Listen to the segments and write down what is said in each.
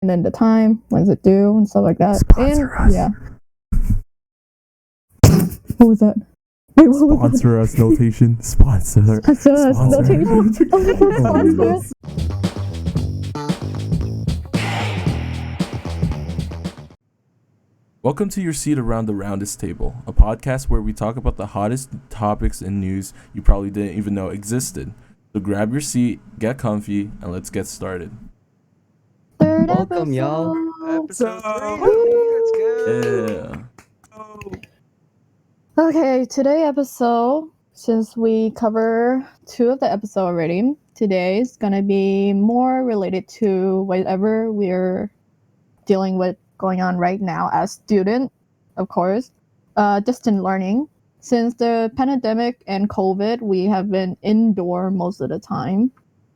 and then the time, when's it due, and stuff like that. Sponsor us. Yeah. What was that? Wait, what was Sponsor us, notation. Sponsor. that? Sponsor us, Sponsor. notation. Oh my God, sponsor us. Welcome to your seat around the Roundest table, a podcast where we talk about the hottest topics and news you probably didn't even know existed. So grab your seat, get comfy, and let's get started. Third Welcome, y'all. episode. Episode 3. Let's go. Yeah. Okay, today episode, since we cover 2 of the episode already, today is gonna be more related to whatever we're dealing with going on right now as student, of course, distant learning. Since the pandemic and COVID, we have been indoor most of the time.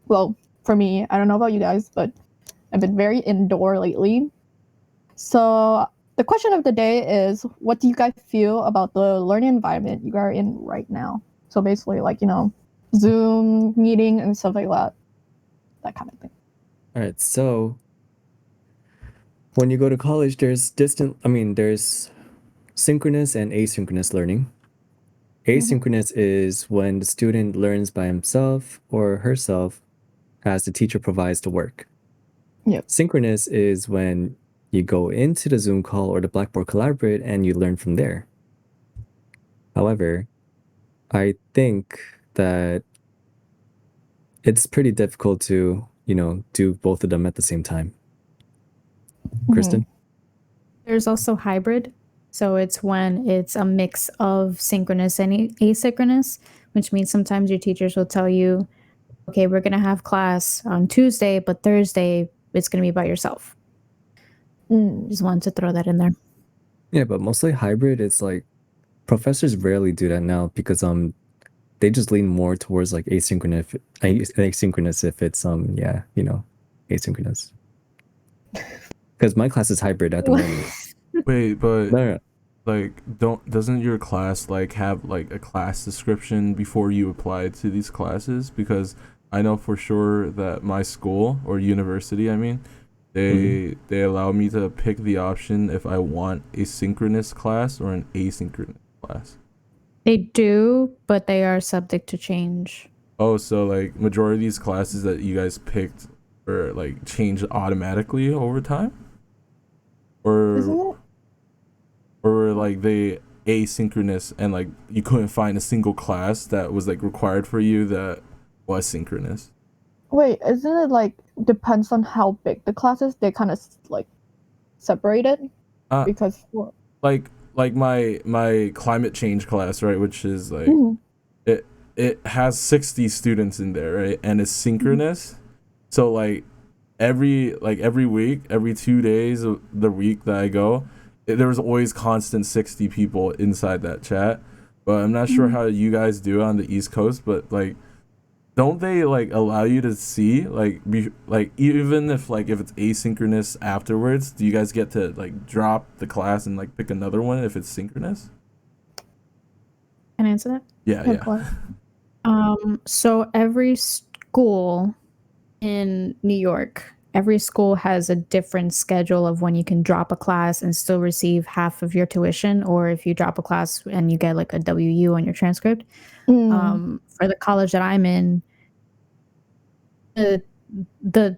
Well, for me, I don't know about you guys, but I've been very indoor lately. So the question of the day is, what do you guys feel about the learning environment you are in right now? So basically, like, Zoom meeting and stuff like that kind of thing. All right, so when you go to college, there's synchronous and asynchronous learning. Asynchronous is when the student learns by himself or herself as the teacher provides the work. Yep. Synchronous is when you go into the Zoom call or the Blackboard Collaborate and you learn from there. However, I think that it's pretty difficult to, do both of them at the same time. Kristen? There's also hybrid. So it's when it's a mix of synchronous and asynchronous, which means sometimes your teachers will tell you, okay, we're going to have class on Tuesday, but Thursday it's going to be by yourself. Just wanted to throw that in there. Yeah, but mostly hybrid, it's like professors rarely do that now because they just lean more towards like asynchronous if it's asynchronous. Because my class is hybrid at the moment. Wait, but No. doesn't your class have a class description before you apply to these classes? Because I know for sure that my school or university, they allow me to pick the option if I want a synchronous class or an asynchronous class. They do, but they are subject to change. Oh, so majority of these classes that you guys picked are changed automatically over time? Isn't Or it? or were they asynchronous and you couldn't find a single class that was required for you that was synchronous? Wait, isn't it depends on how big the class is? They kind of separated Uh, because my climate change class, right, which is Mhm. it has 60 students in there, right, and it's synchronous. So every week, every 2 days of the week that I go, there was always constant 60 people inside that chat. But I'm not sure how you guys do it on the East Coast, but don't they allow you to see even if it's asynchronous afterwards, do you guys get to drop the class and pick another one if it's synchronous? Can I answer that? Yeah. Go on. So every school in New York, every school has a different schedule of when you can drop a class and still receive half of your tuition, or if you drop a class and you get a WU on your transcript. For the college that I'm in, the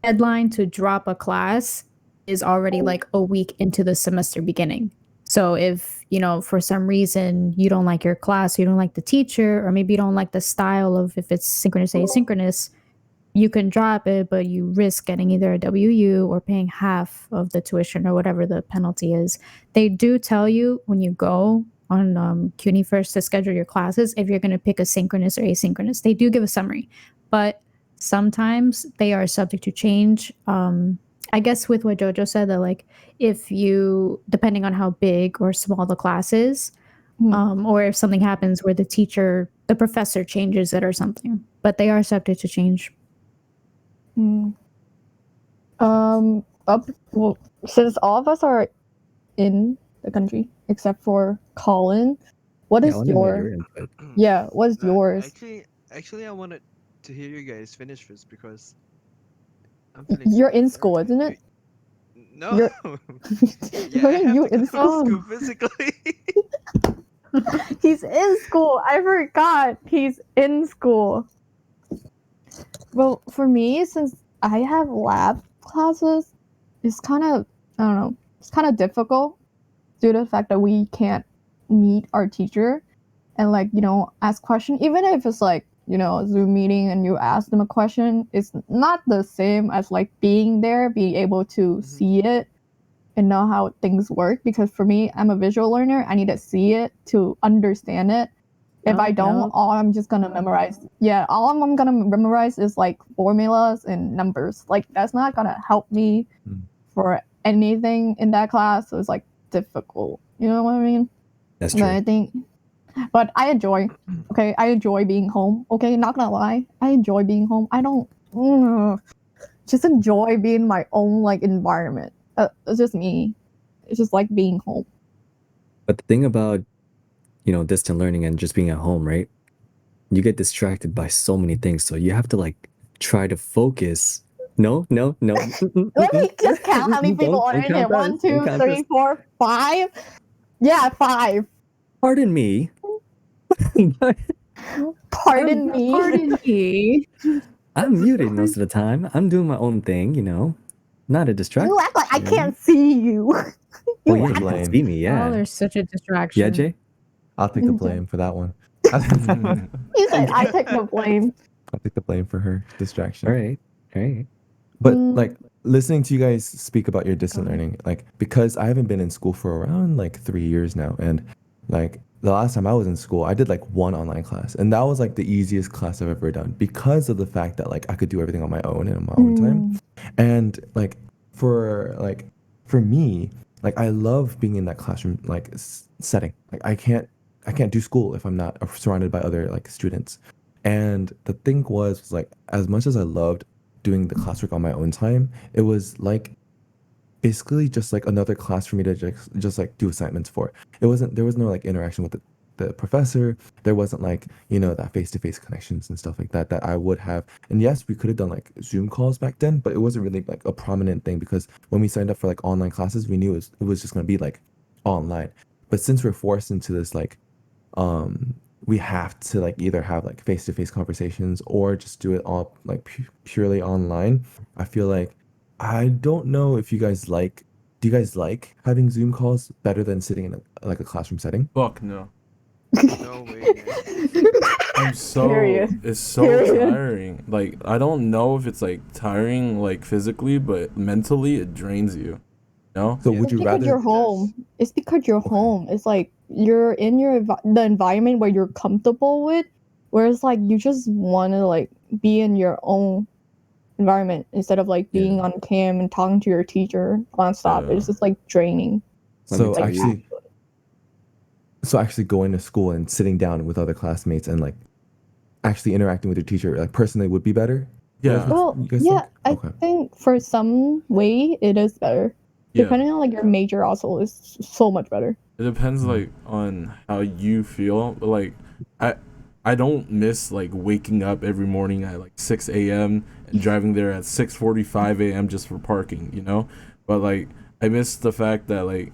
deadline to drop a class is already a week into the semester beginning. So if, for some reason you don't like your class, you don't like the teacher, or maybe you don't like the style of if it's synchronous, asynchronous, you can drop it, but you risk getting either a WU or paying half of the tuition or whatever the penalty is. They do tell you when you go on CUNY first to schedule your classes if you're going to pick a synchronous or asynchronous. They do give a summary, but sometimes they are subject to change. I guess with what Jojo said, that if you, depending on how big or small the class is, or if something happens where the professor changes it or something, but they are subject to change. Well, since all of us are in the country except for Colin, what Yeah, is I wanna know your your input. what is yours? Actually, I wanted to hear you guys finish this because I'm feeling You're sick of in it school, already. isn't it? No. You're Yeah, I have you to in go to school? school physically. He's in school. I forgot. He's in school. Well, for me, since I have lab classes, it's kind of, I don't know, it's kind of difficult due to the fact that we can't meet our teacher and, like, ask question. Even if it's like, a Zoom meeting and you ask them a question, it's not the same as like being there, being able to see it and know how things work. Because for me, I'm a visual learner. I need to see it to understand it. If I don't, all I'm just gonna memorize. Yeah, all I'm gonna memorize is like formulas and numbers. Like, that's not gonna help me for anything in that class. So it's like difficult. You know what I mean? That's But true. I think, but I enjoy. Okay, I enjoy being home. Okay, not gonna lie, I enjoy being home. I don't just enjoy being in my own like environment. It's just me. It's just like being home. But the thing about, distant learning and just being at home, right? You get distracted by so many things. So you have to like try to focus. No. Let me just count how many people are in here. 1, 2, 3, 4, 5. Yeah, 5. Pardon me. Pardon me. Pardon me. I'm muted most of the time. I'm doing my own thing, Not a distraction. You act like I can't see you. Oh yeah, the you blame. can see me, Oh, yeah. there's such a distraction. Yeah, Jay? I'll take the blame for that one. You said I take the blame. I'll take the blame for her distraction. All right. But like listening to you guys speak about your distant learning, like because I haven't been in school for around like 3 years now, and like the last time I was in school, I did like one online class, and that was like the easiest class I've ever done because of the fact that like I could do everything on my own and on my own time. And like for me, like I love being in that classroom like setting. Like I can't do school if I'm not surrounded by other like students. And the thing was like as much as I loved doing the classwork on my own time, it was like basically just like another class for me to just like do assignments for. There was no like interaction with the professor. There wasn't like, that face-to-face connections and stuff like that that I would have. And yes, we could have done like Zoom calls back then, but it wasn't really like a prominent thing because when we signed up for like online classes, we knew it was just going to be like online. But since we're forced into this like we have to like either have like face-to-face conversations or just do it all like purely online. I feel like I don't know if you guys do you guys like having Zoom calls better than sitting in a classroom setting? Fuck no. No way, man. It's so tiring. Like, I don't know if it's like tiring like physically, but mentally it drains you. No? So would you Because rather you're home. It's because you're home. It's like you're in the environment where you're comfortable with, whereas like you just want to like be in your own environment instead of like being on cam and talking to your teacher nonstop. It's just like draining. so tell actually going to school and sitting down with other classmates and like actually interacting with your teacher like personally would be better? Yeah. Well, You guys yeah, think? I think for some way it is better. Yeah. Depending on like your major also is so much better. It depends like on how you feel. But like I don't miss like waking up every morning at like 6 a.m. and driving there at 6:45 a.m. just for parking, But like I miss the fact that like,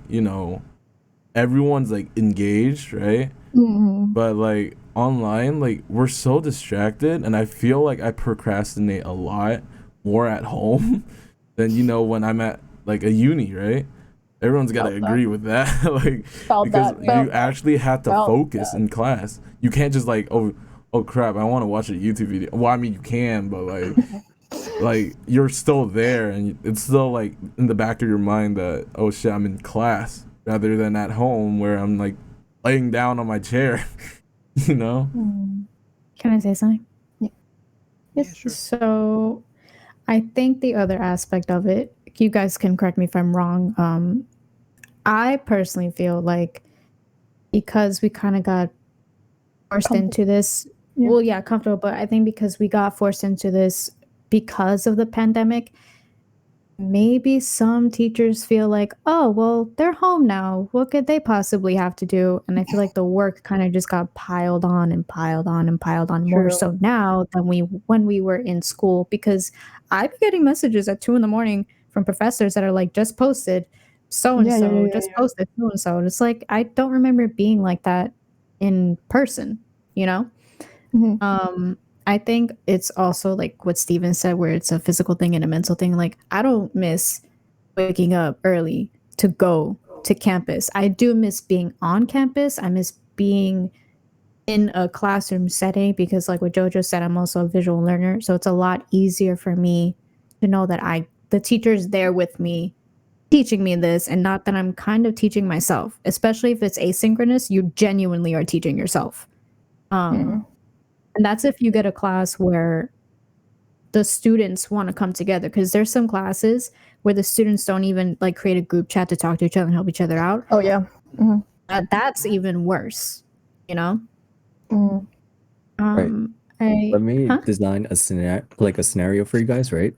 everyone's like engaged, right? But like online, like we're so distracted, and I feel like I procrastinate a lot more at home than when I'm at like a uni, right? Everyone's got to agree with that. Like, because you actually have to focus in class. You can't just like, oh crap, I want to watch a YouTube video. Well, I mean you can, but like you're still there, and it's still like in the back of your mind that, oh shit, I'm in class rather than at home where I'm like laying down on my chair. Can I say something? Yeah. Yes, sure. So I think the other aspect of it, you guys can correct me if I'm wrong. I personally feel like because we kind of got forced into this, comfortable, but I think because we got forced into this because of the pandemic, maybe some teachers feel like, oh, well, they're home now. What could they possibly have to do? And I feel like the work kind of just got piled on and piled on and piled on more so now than when we were in school, because I'd be getting messages at 2 a.m. from professors that are like, just posted so and so, just posted so and so. And it's like, I don't remember it being like that in person, you know? I think it's also like what Steven said, where it's a physical thing and a mental thing. Like, I don't miss waking up early to go to campus. I do miss being on campus. I miss being in a classroom setting because, like what Jojo said, I'm also a visual learner. So it's a lot easier for me to know that the teacher's there with me teaching me this, and not that I'm kind of teaching myself. Especially if it's asynchronous, you genuinely are teaching yourself. And that's if you get a class where the students want to come together, because there's some classes where the students don't even like create a group chat to talk to each other and help each other out. Oh yeah. That's even worse, you know? Right. Let me design a scenario for you guys, right?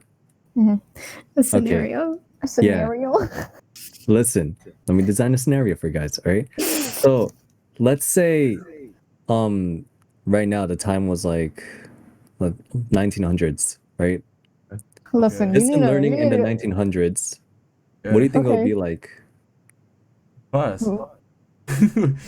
A scenario. Okay. A scenario. Yeah. Listen, let me design a scenario for you guys, all right? So let's say right now the time was like 1900s, right? Listen, Distant learning in the 1900s. Yeah. What do you think it would be like? Class. In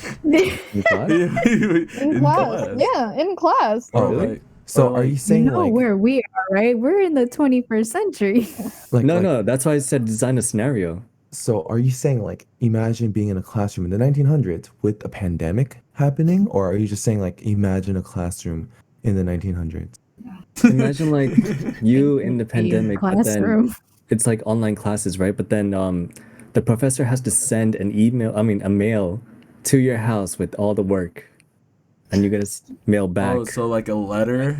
class? In class. Yeah, in class. Oh, really? So are you saying like where we are, right? We're in the 21st century. No, that's why I said design a scenario. So are you saying like imagine being in a classroom in the 1900s with a pandemic happening, or are you just saying like imagine a classroom in the 1900s? Imagine like you in the pandemic, but then it's like online classes, right? But then the professor has to send a mail to your house with all the work, and you gotta mail back. Oh, so like a letter?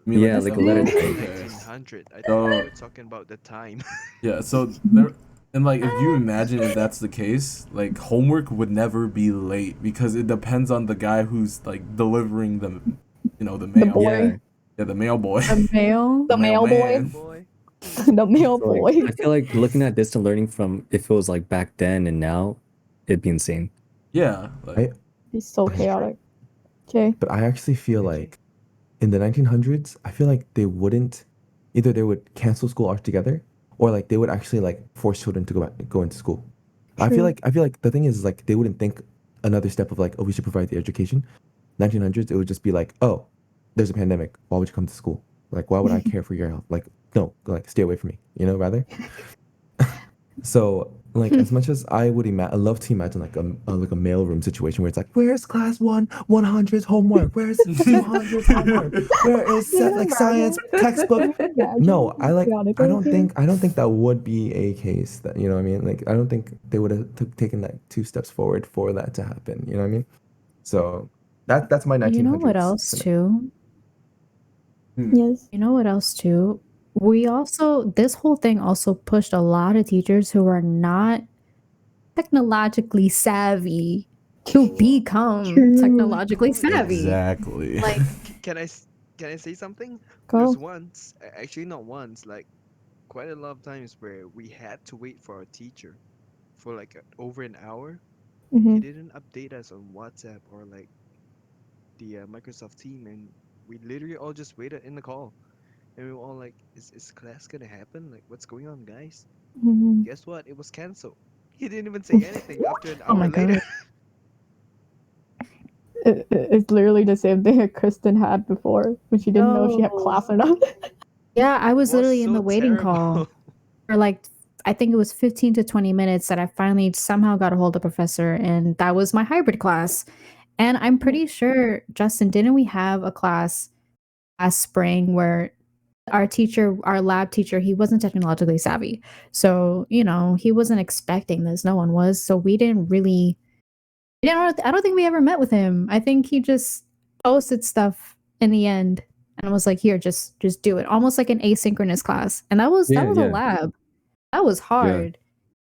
Yeah, like a letter. 1900. I thought we were talking about the time. Yeah, so there, and like if you imagine if that's the case, like homework would never be late because it depends on the guy who's like delivering the mail. The boy. Yeah, the mail boy. The mail. The mail boy. The mail boy. I feel like looking at distant learning from if it was like back then and now, it'd be insane. Yeah. Like, it's so chaotic. Okay. But I actually feel like in the 1900s, I feel like they would cancel school altogether, or like they would actually like force children to go into school. True. I feel like the thing is like they wouldn't think another step of like, oh, we should provide the education. 1900s, it would just be like, oh, there's a pandemic. Why would you come to school? Like, why would I care for your health? Like, no, like stay away from me, rather. So like as much as I would love to imagine like a mailroom situation where it's like, where's class 100's homework? Where's 200's homework? Where is science textbook? No, I don't think that would be a case that, you know what I mean? Like, I don't think they would have taken that 2 steps forward for that to happen. You know what I mean? So that's my 1900s. You know what else too? Yes. You know what else too? This whole thing also pushed a lot of teachers who are not technologically savvy to become technologically savvy. Exactly. Like, can I say something? Go. There's once, actually not once, like quite a lot of times where we had to wait for our teacher for like over an hour. He didn't update us on WhatsApp or like the Microsoft Team, and we literally all just waited in the call. And we were all like, is class gonna happen? Like, what's going on, guys? Guess what? It was canceled. He didn't even say anything after an hour later. It's literally the same thing that Kristen had before when she didn't know she had class or not. Yeah, I was literally in the waiting call for like, I think it was 15 to 20 minutes that I finally somehow got a hold of the professor, and that was my hybrid class. And I'm pretty sure, Justin, didn't we have a class last spring where our lab teacher, he wasn't technologically savvy. So, he wasn't expecting this. No one was. So I don't think we ever met with him. I think he just posted stuff in the end and was like, here, just do it. Almost like an asynchronous class. And that was a lab. That was hard.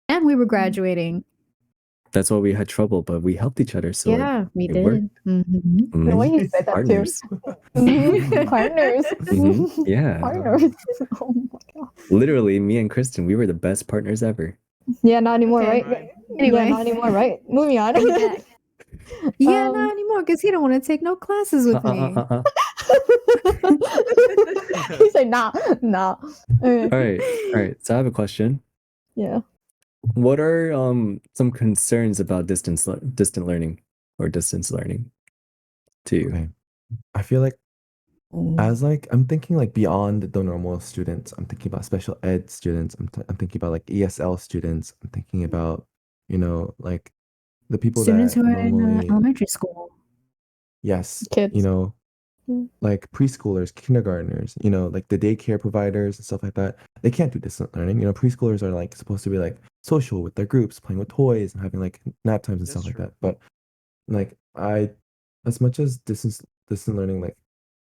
Yeah. And we were graduating. That's why we had trouble, but we helped each other. So yeah, we did. The way he said that Partners. Too. Partners. Yeah. Partners. Oh my god. Literally, me and Kristen, we were the best partners ever. Yeah, not anymore, right? Anyway, yeah, not anymore, right? Moving on. Yeah, not anymore, because he don't want to take no classes with me. He said, nah. All right. So I have a question. Yeah. What are some concerns about distant learning or distance learning to you? Okay. I feel like as like I'm thinking like beyond the normal students, I'm thinking about special ed students. I'm thinking about like ESL students. I'm thinking about, you know, like the people Students that who are in normally, elementary school. yes, Kids. you know, Mm. like preschoolers, kindergartners, you know, like the daycare providers and stuff like that. They can't do distant learning. You know, preschoolers are like supposed to be like social with their groups, playing with toys and having like nap times and That's stuff like true. that. But like as much as distant learning like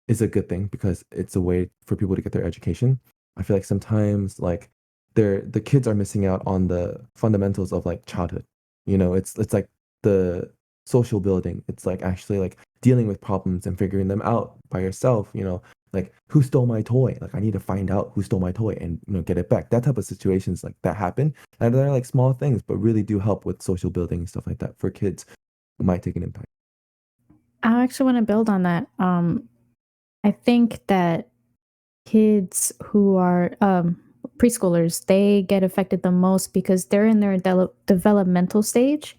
is a good thing because it's a way for people to get their education. I feel like sometimes like the kids are missing out on the fundamentals of like childhood. You know, it's like the social building. It's like actually like dealing with problems and figuring them out by yourself, you know, like who stole my toy? Like I need to find out who stole my toy and get it back. That type of situations like that happen. And they're like small things, but really do help with social building and stuff like that for kids who might take an impact. I actually want to build on that. I think that kids who are preschoolers, they get affected the most because they're in their developmental stage.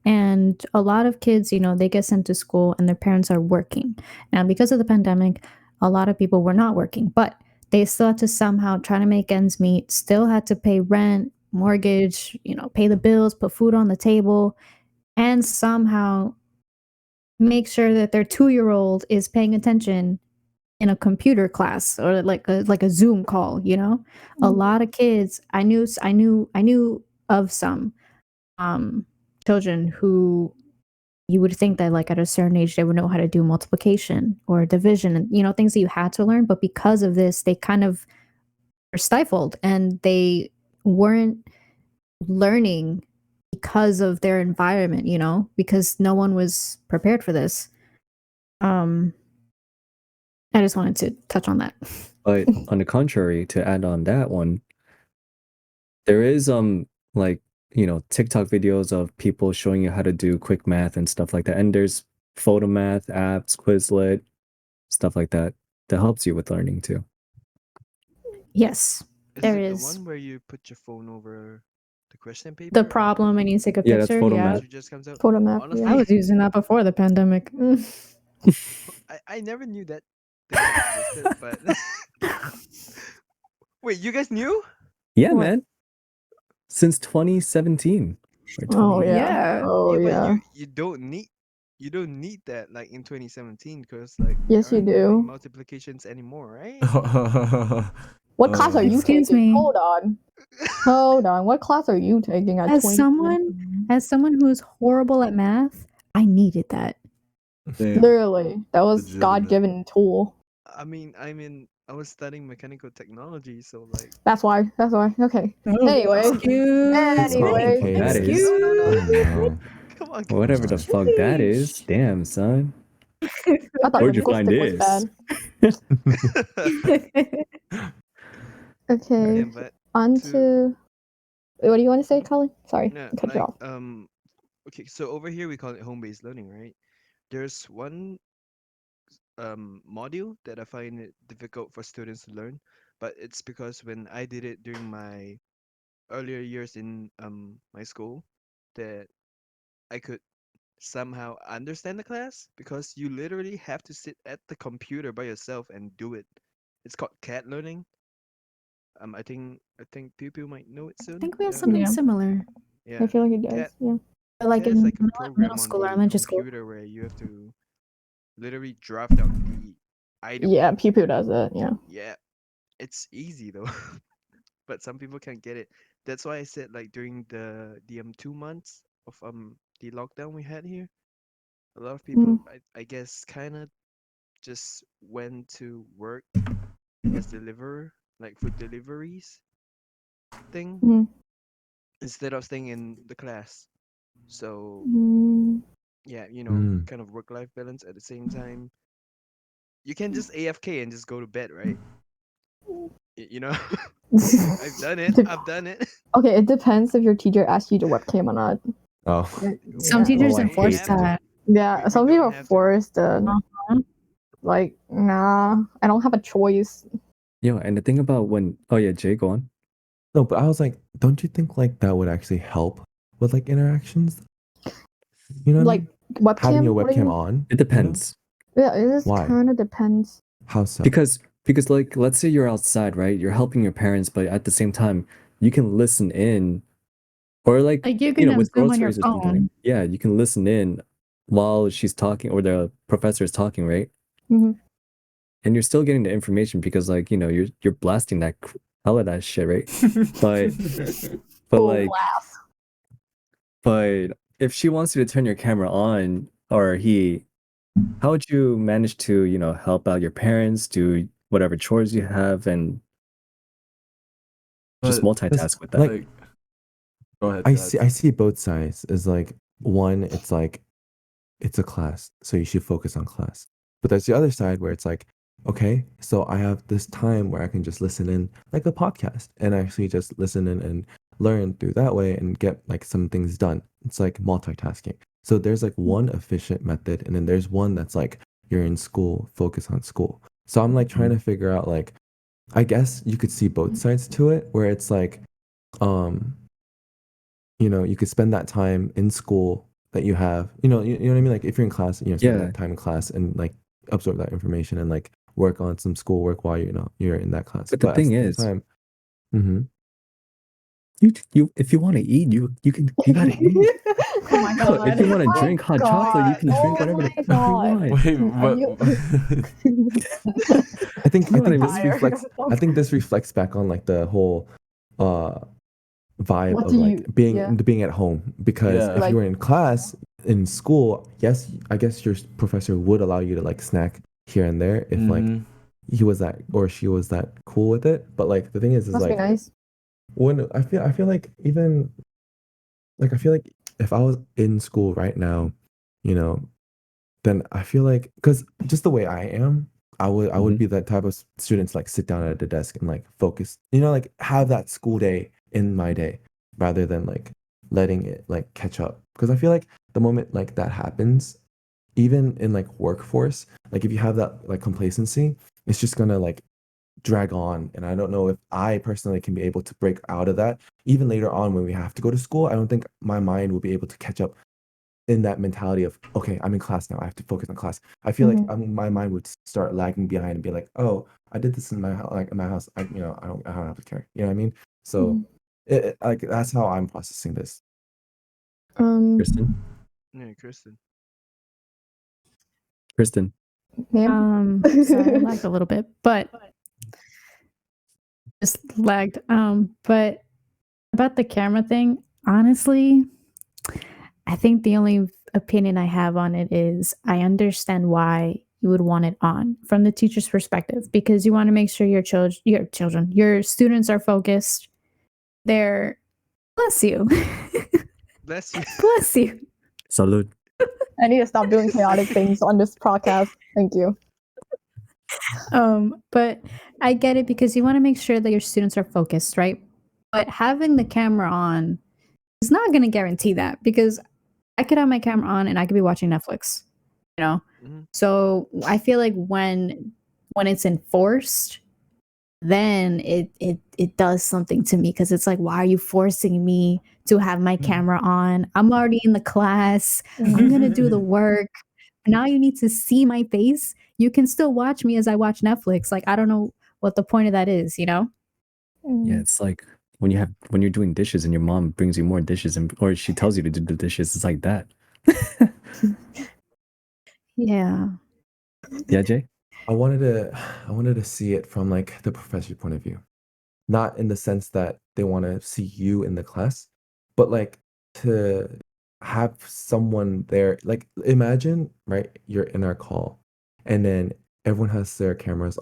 And a lot of kids, they get sent to school and their parents are working. Now, because of the pandemic, a lot of people were not working, but they still had to somehow try to make ends meet, still had to pay rent, mortgage, pay the bills, put food on the table, and somehow make sure that their 2-year-old is paying attention in a computer class or like a Zoom call, A lot of kids, I knew of some children who you would think that like at a certain age they would know how to do multiplication or division and things that you had to learn, but because of this they kind of were stifled and they weren't learning because of their environment, because no one was prepared for this. um I just wanted to touch on that. But on the contrary, to add on that one, there is like TikTok videos of people showing you how to do quick math and stuff like that. And there's photo math apps, Quizlet, stuff like that that helps you with learning too. Yes, Is there it the is. one where you put your phone over the question paper? The problem and you take a Yeah, that's picture. photo Yeah, math. Picture just comes out. Photo map. Honestly, I was using that before the pandemic. I never knew that thing existed, but wait, you guys knew? Yeah, What? man. Since 2017 or Oh 20. yeah. Yeah. Oh Yeah, but yeah. you don't need that like in 2017 because like we Yes, you aren't doing do. multiplications anymore, right? What class are you Excuse taking? me. Hold on. Hold on. What class are you taking at As 20? someone who's horrible at math, I needed that. Damn. Literally, that was Legitimate. God-given tool. I was studying mechanical technology, so like That's why. That's why. Okay. Anyway. Excuse That's not Anyway. what that is. no. Oh no. Come on, Whatever the fuck that is. Damn, son. I thought Where'd you linguistic find was this? bad. Okay. Damn, but On to to. What do you want to say, Colin? Sorry, no, I cut you like off. okay, so over here we call it home-based learning, right? There's one module that I find it difficult for students to learn, but it's because when I did it during my earlier years in my school, that I could somehow understand the class because you literally have to sit at the computer by yourself and do it. It's called CAT learning. I think people might know it I soon. think we have Yeah, something Yeah. similar. yeah. I feel like it does. CAT Yeah. Like CAT is in like a middle program on school or the elementary school. computer where you have to literally draft out the item. Yeah. Pew does it. Yeah. Yeah, it's easy though, but some people can't get it. That's why I said like during the 2 months of the lockdown we had here, a lot of people I guess kind of just went to work as deliverer, like food deliveries thing, Mm. instead of staying in the class. So Mm. yeah, Mm. kind of work-life balance at the same time. You can just AFK and just go to bed, right? You know, I've done it. I've done it. Okay, it depends if your teacher asks you to webcam or not. Oh. Some Yeah. teachers Oh, I enforce hate that. Yeah, We some don't people are have to. forced to. Uh-huh. Like, nah, I don't have a choice. Yo, and the thing about when, oh yeah, Jay, go on. No, but I was like, don't you think like that would actually help with like interactions? You know what I Like mean? webcam? Having your What do you webcam mean? on. It depends. Yeah, it just Why? kind of depends. How so? Because like let's say you're outside, right? You're helping your parents, but at the same time, you can listen in or like Like you you can know, have with Zoom on your groceries or something. phone. Yeah, you can listen in while she's talking or the professor is talking, right? hmm And you're still getting the information because like, you know, you're blasting that hell of that shit, right? But Full like blast. but if she wants you to turn your camera on or he, how would you manage to, you know, help out your parents, do whatever chores you have and just But multitask with that? Like like, go ahead, I Chad. see both sides as like one, it's like it's a class, so you should focus on class. But there's the other side where it's like, okay, so I have this time where I can just listen in like a podcast and actually just listen in and learn through that way and get like some things done. It's like multitasking. So there's like one efficient method, and then there's one that's like you're in school, focus on school. So I'm like trying to figure out like, I guess you could see both sides to it, where it's like, um, you know, you could spend that time in school that you have, you know what I mean? Like if you're in class, you know, spend Yeah. that time in class and like absorb that information and like work on some schoolwork while you're in that class. But the But at the thing same is, time, mm-hmm. you if you want to eat, you gotta eat. Oh my No, if god. you want to Oh drink hot chocolate, you god. can drink Oh whatever the my fuck you god. want. Wait, Are you? I think You know what I this mean? reflects back on like the whole uh vibe What of do like you? Yeah. being at home, because Yeah. if you Like were in class in school, yes, I guess your professor would allow you to like snack here and there if like Mm-hmm. he was that or she was that cool with it. But like the thing is must be like nice. when I feel like even like I feel like if I was in school right now, you know, then I feel like because just the way I am, I would Mhm. be that type of student to like sit down at a desk and like focus, like have that school day in my day rather than like letting it like catch up. Because I feel like the moment like that happens, even in like workforce, like if you have that like complacency, it's just gonna like drag on. And I don't know if I personally can be able to break out of that. Even later on when we have to go to school, I don't think my mind will be able to catch up in that mentality of, okay, I'm in class now, I have to focus on class. I feel like my mind would start lagging behind and be like, oh, I did this in my house, like in my house, I don't have to care. You know what I mean? So like that's how I'm processing this. Kristen, Yeah, Kristen. Ma'am. Sorry, I lagged a little bit, but just lagged. But about the camera thing, honestly, I think the only opinion I have on it is I understand why you would want it on from the teacher's perspective because you want to make sure your students are focused. They're bless you. Bless you. Bless you. salud. I need to stop doing chaotic things on this podcast. Thank you. But I get it because you want to make sure that your students are focused, right? But having the camera on is not going to guarantee that because I could have my camera on and I could be watching Netflix, you know? Mm-hmm. So I feel like when it's enforced, then it does something to me because it's like, why are you forcing me to have my camera on? I'm already in the class. I'm gonna do the work. Now you need to see my face. You can still watch me as I watch Netflix. Like I don't know what the point of that is, you know? Yeah, it's like when you're doing dishes and your mom brings you more dishes and or she tells you to do the dishes, it's like that. Yeah. Yeah, Jay? I wanted to see it from like the professor's point of view. Not in the sense that they want to see you in the class, but like to have someone there. Like imagine, right, you're in our call and then everyone has their cameras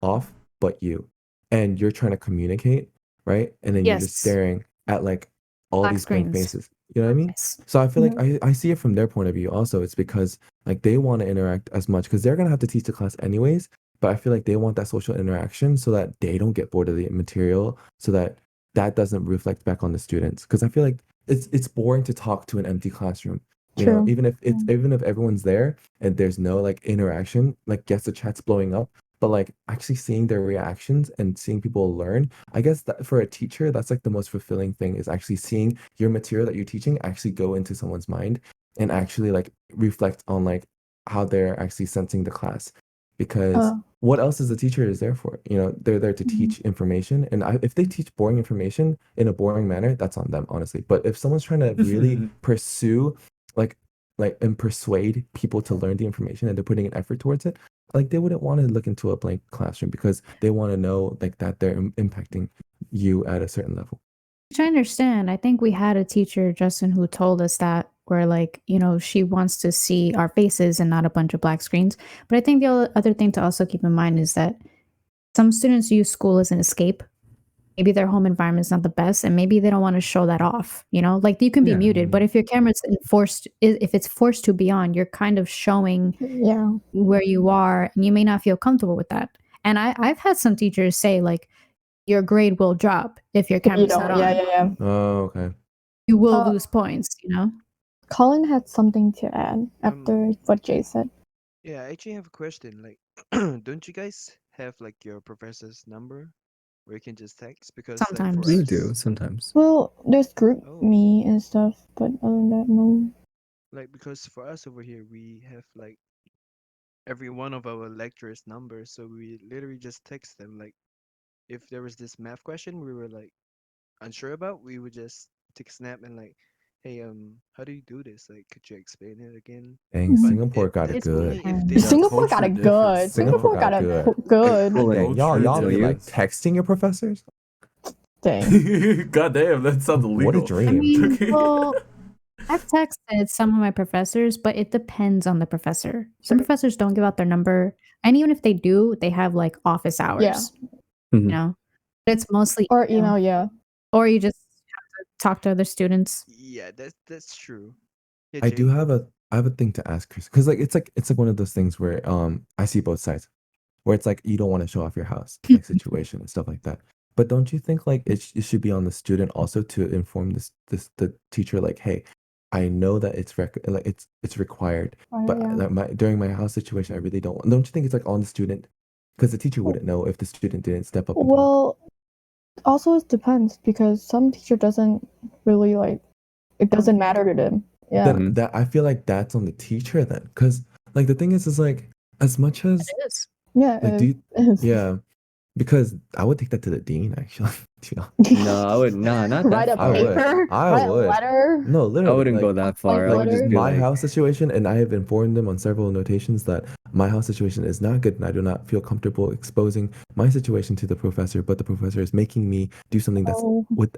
off but you. And you're trying to communicate, right? And then you're just Yes. staring at like all Black these blank screens. faces. You know what I mean? Yes. So I feel like I see it from their point of view also. It's because like they want to interact as much because they're gonna have to teach the class anyways. But I feel like they want that social interaction so that they don't get bored of the material, so that that doesn't reflect back on the students. Because I feel like it's boring to talk to an empty classroom. You know, True. even if everyone's there and there's no like interaction, like yes, the chat's blowing up, but like actually seeing their reactions and seeing people learn, I guess that for a teacher, that's like the most fulfilling thing, is actually seeing your material that you're teaching actually go into someone's mind and actually like reflect on like how they're actually sensing the class. Because what else is the teacher is there for? You know, they're there to teach information, and if they teach boring information in a boring manner, that's on them, honestly. But if someone's trying to really pursue like and persuade people to learn the information, and they're putting an effort towards it, like they wouldn't want to look into a blank classroom, because they want to know like that they're impacting you at a certain level. Which I understand. I think we had a teacher, Justin, who told us that, where like, you know, she wants to see our faces and not a bunch of black screens. But I think the other thing to also keep in mind is that some students use school as an escape. Maybe their home environment is not the best, and maybe they don't want to show that off. You know, like you can be muted, but if your camera's if it's forced to be on, you're kind of showing where you are, and you may not feel comfortable with that. And I've had some teachers say like, your grade will drop if your camera's not on. Yeah. Oh, okay. You will lose points, you know? Colin had something to add after what Jay said. Yeah, I actually have a question. Like, don't you guys have like your professor's number where you can just text? Because Sometimes. like, for We us, do sometimes. Well, there's group me and stuff, but other than that, no. Like, because for us over here, we have like every one of our lecturers' numbers, so we literally just text them. Like, if there was this math question we were like unsure about, we would just take a snap and like, hey, how do you do this? Like, could you explain it again? Dang, But Singapore got it it's good. only if they Singapore got it good. Singapore got it good. Dang, y'all be you. like texting your professors? Dang. God damn, that sounds illegal. What a dream. I mean, well, I've texted some of my professors, but it depends on the professor. Some professors don't give out their number, and even if they do, they have like office hours. Yeah. You know, but it's mostly or email, or you just have to talk to other students. Yeah, that's true. Yeah, I Jay? do have a thing to ask Chris, because like it's like one of those things where I see both sides, where it's like you don't want to show off your house like situation and stuff like that. But don't you think like it should be on the student also to inform the teacher, like, hey, I know that it's required, but like during my house situation, I really don't want. Don't you think it's like on the student, because the teacher wouldn't know if the student didn't step up? Well, also it depends, because some teacher doesn't really like, it doesn't matter to them. Yeah. Then that I feel like that's on the teacher then, because like the thing is like, as much as It is. Yeah. Like, yeah. Because I would take that to the dean, actually. No, I would not Write that a far. paper. I would. Write a letter. No, literally. I wouldn't like, go that far. I would just be my like, house situation, and I have informed them on several notations that my house situation is not good, and I do not feel comfortable exposing my situation to the professor, but the professor is making me do something that's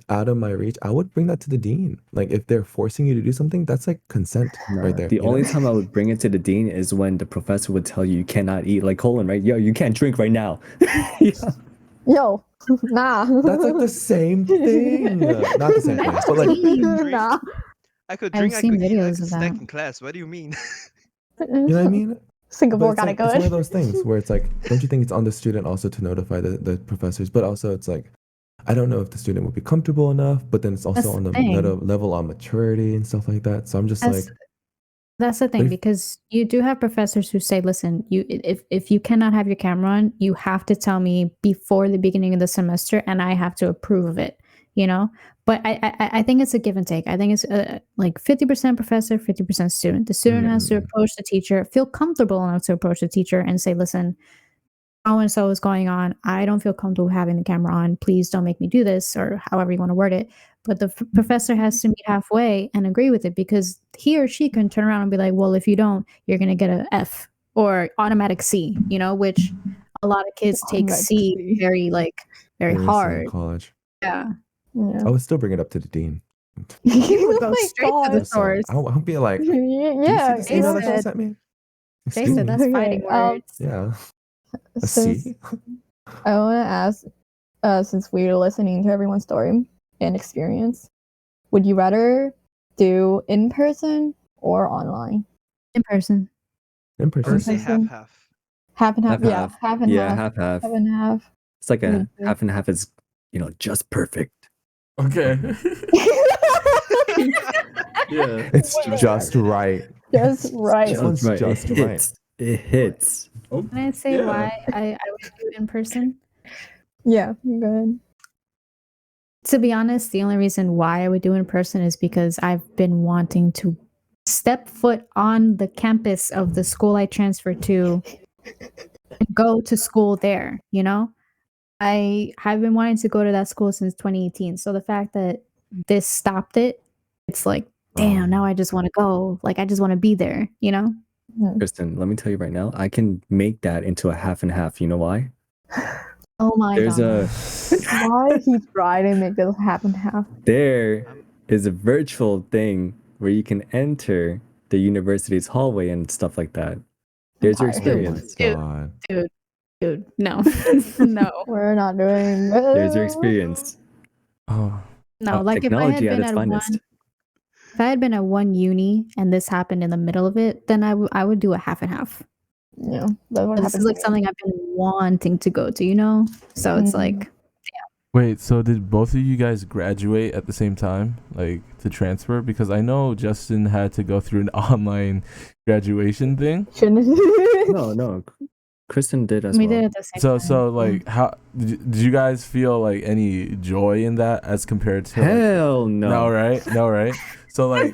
out of my reach. I would bring that to the dean. Like, if they're forcing you to do something, that's like consent right there. The only time I would bring it to the dean is when the professor would tell you can't eat, like Colin, right? Yo, you can't drink right now. Yo, nah. That's like the same thing. Not the same thing, but like, nah. I could I've drink, I seen could eat, I videos could of snack that. in class. What do you mean? you know what I mean? Singapore But got it's it like, good. it's one of those things where it's like, don't you think it's on the student also to notify the professors? But also it's like, I don't know if the student would be comfortable enough, but then it's also That's on the the thing. level on maturity and stuff like that. So I'm just like, That's the thing, because you do have professors who say, listen, if you cannot have your camera on, you have to tell me before the beginning of the semester, and I have to approve of it, you know? But I think it's a give and take. I think it's like 50% professor, 50% student. The student has to approach the teacher, feel comfortable enough to approach the teacher and say, listen, so-and-so is going on. I don't feel comfortable having the camera on. Please don't make me do this, or however you want to word it. But the professor has to meet halfway and agree with it, because he or she can turn around and be like, well, if you don't, you're going to get an F or automatic C, you know, which a lot of kids take C very hard. In college. Yeah. I would still bring it up to the dean. You would go straight to the source. I'll be like, yeah. you know that she sent me? Jason, that's fighting words. Yeah. A Since C? I want to ask, since we're listening to everyone's story and experience, would you rather do in person or online? In person. In I would person. say half. Half and half. Half, Yeah, half. half and Yeah, half. half. Half and half. It's like a Me too. half and half is, just perfect. Okay. Yeah. It's just right. Just right. This one's just right. It hits. Oh, Can I say yeah. why I would do in person? Yeah, go ahead. To be honest, the only reason why I would do in person is because I've been wanting to step foot on the campus of the school I transferred to and go to school there, you know? I have been wanting to go to that school since 2018. So the fact that this stopped it, it's like, damn, now I just want to go. Like, I just want to be there, you know? Kristen, let me tell you right now, I can make that into a half and half. You know why? Oh my There's god. Why he tried to make this happen half? There is a virtual thing where you can enter the university's hallway and stuff like that. There's your I hate experience. God. Dude, no. No. We're not doing There's your experience. Oh, No, like if I had Technology at been its at finest. one if I had been at one uni and this happened in the middle of it, then I would do a half and half. Yeah, that's what This happened. is like something I've been wanting to go to, you know? So it's like wait, so did both of you guys graduate at the same time, like to transfer? Because I know Justin had to go through an online graduation thing. No. Kristen did as we well. did at the same time. So like, how did you guys feel like any joy in that as compared to? Hell no. No, right? No, right? So like,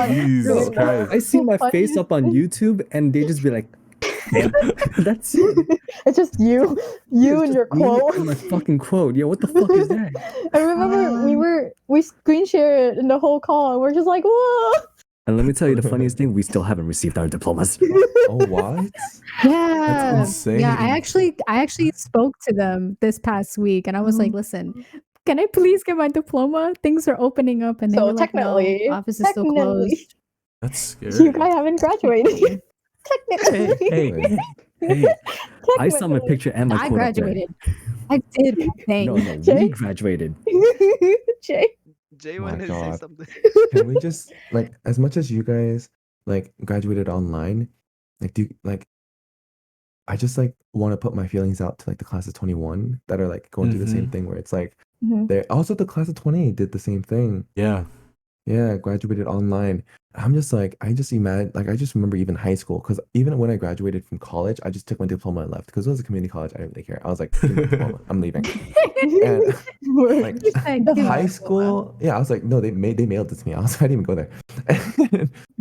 Jesus Bro, Christ. I see my face up on YouTube and they just be like, that's it. It's just you It's and your just me quote. and my fucking quote. Yeah, what the fuck is that? I remember we screen shared in the whole call and we're just like, whoa. And let me tell you the funniest thing, we still haven't received our diplomas. Oh, what? Yeah. That's insane. Yeah, I actually spoke to them this past week and I was like, listen, can I please get my diploma? Things are opening up and they So were like, no, technically- office is still closed. That's scary. You guys haven't graduated. Technically. Hey, I saw my picture and my I quote up there. graduated. I did my thing. No, Jay? we graduated. Jay. Jay My wanted to say God. something. Can we just like, as much as you guys like graduated online, like I just like want to put my feelings out to like the class of 21 that are like going through the same thing where it's like they're also the class of 20 did the same thing. Yeah. Yeah, graduated online. I'm just like, I just remember even high school, because even when I graduated from college, I just took my diploma and left because it was a community college. I didn't really care. I was like, give me the diploma, I'm leaving. And like high school, yeah, I was like, no, they mailed it to me. I didn't even go there.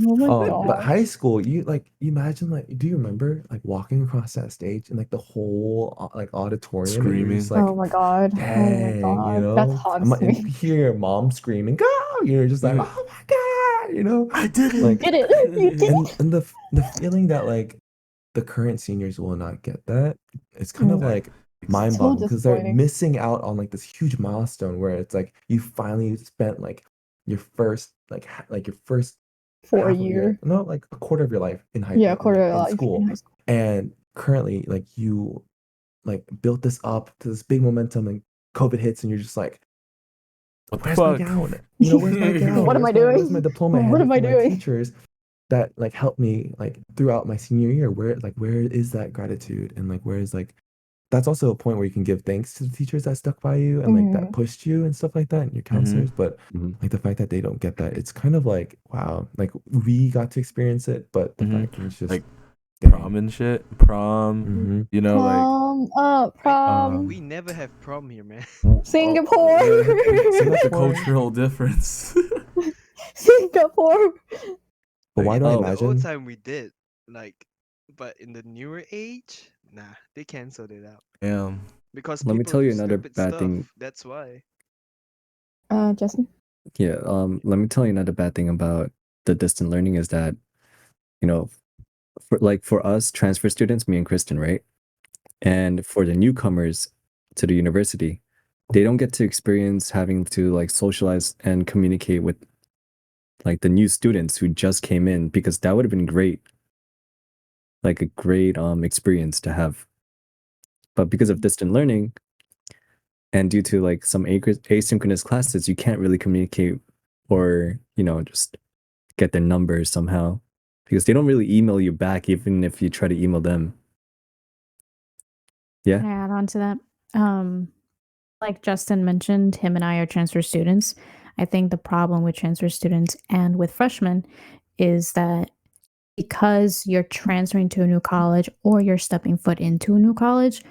Oh my God. But high school, you imagine, like, do you remember like walking across that stage and like the whole like auditorium and you're Screaming. just like, Oh my God. dang, Oh my God. you know, That haunts and me. you hear your mom screaming, go! You're just like, oh my God, you know, I did it. like, Did it. You did it. and the feeling that like the current seniors will not get that, it's kind of like mind-boggling because they're disappointing. missing out on like this huge milestone where it's like you finally spent like your first like your first 4 half of year. no, like a quarter of your life in high Yeah, a quarter of your in life school. in high school. And currently like you like built this up to this big momentum and COVID hits and you're just like, What the where's my fuck? gown? You know, where's my gown? What am I Where's doing? my diploma? What am I My doing? teachers that like helped me like throughout my senior year, where is that gratitude? And like where is like that's also a point where you can give thanks to the teachers that stuck by you and like that pushed you and stuff like that and your counselors. But like the fact that they don't get that, it's kind of like, wow, like we got to experience it, but the fact that it's just like dang. prom and shit. Prom. You know, like Prom. We never have prom here, man. Singapore. the cultural difference. Singapore. But why do I In the old imagine? time we did, like, but in the newer age, nah, they canceled it out Damn. because Let me people tell do you another stupid bad stuff. thing. That's why. Justin. Yeah, let me tell you another bad thing about the distant learning is that, you know, for us transfer students, me and Kristen, right? And for the newcomers to the university, they don't get to experience having to like socialize and communicate with like the new students who just came in, because that would have been great. Like a great experience to have. But because of distant learning and due to like some asynchronous classes, you can't really communicate or, you know, just get their numbers somehow, because they don't really email you back even if you try to email them. Yeah. Can I add on to that? Like Justin mentioned, him and I are transfer students. I think the problem with transfer students and with freshmen is that because you're transferring to a new college or you're stepping foot into a new college,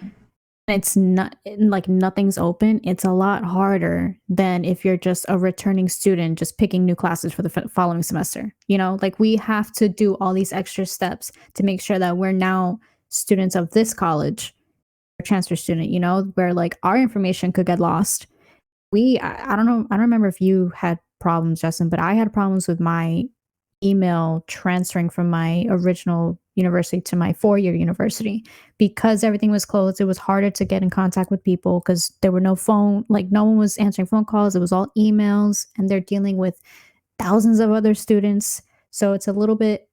it's not like nothing's open. It's a lot harder than if you're just a returning student just picking new classes for the following semester. Like we have to do all these extra steps to make sure that we're now students of this college, a transfer student, where like our information could get lost. I don't know, I don't remember if you had problems, Justin, but I had problems with my email transferring from my original university to my 4-year university because everything was closed. It was harder to get in contact with people because there were no phone, like no one was answering phone calls. It was all emails, and they're dealing with thousands of other students. So it's a little bit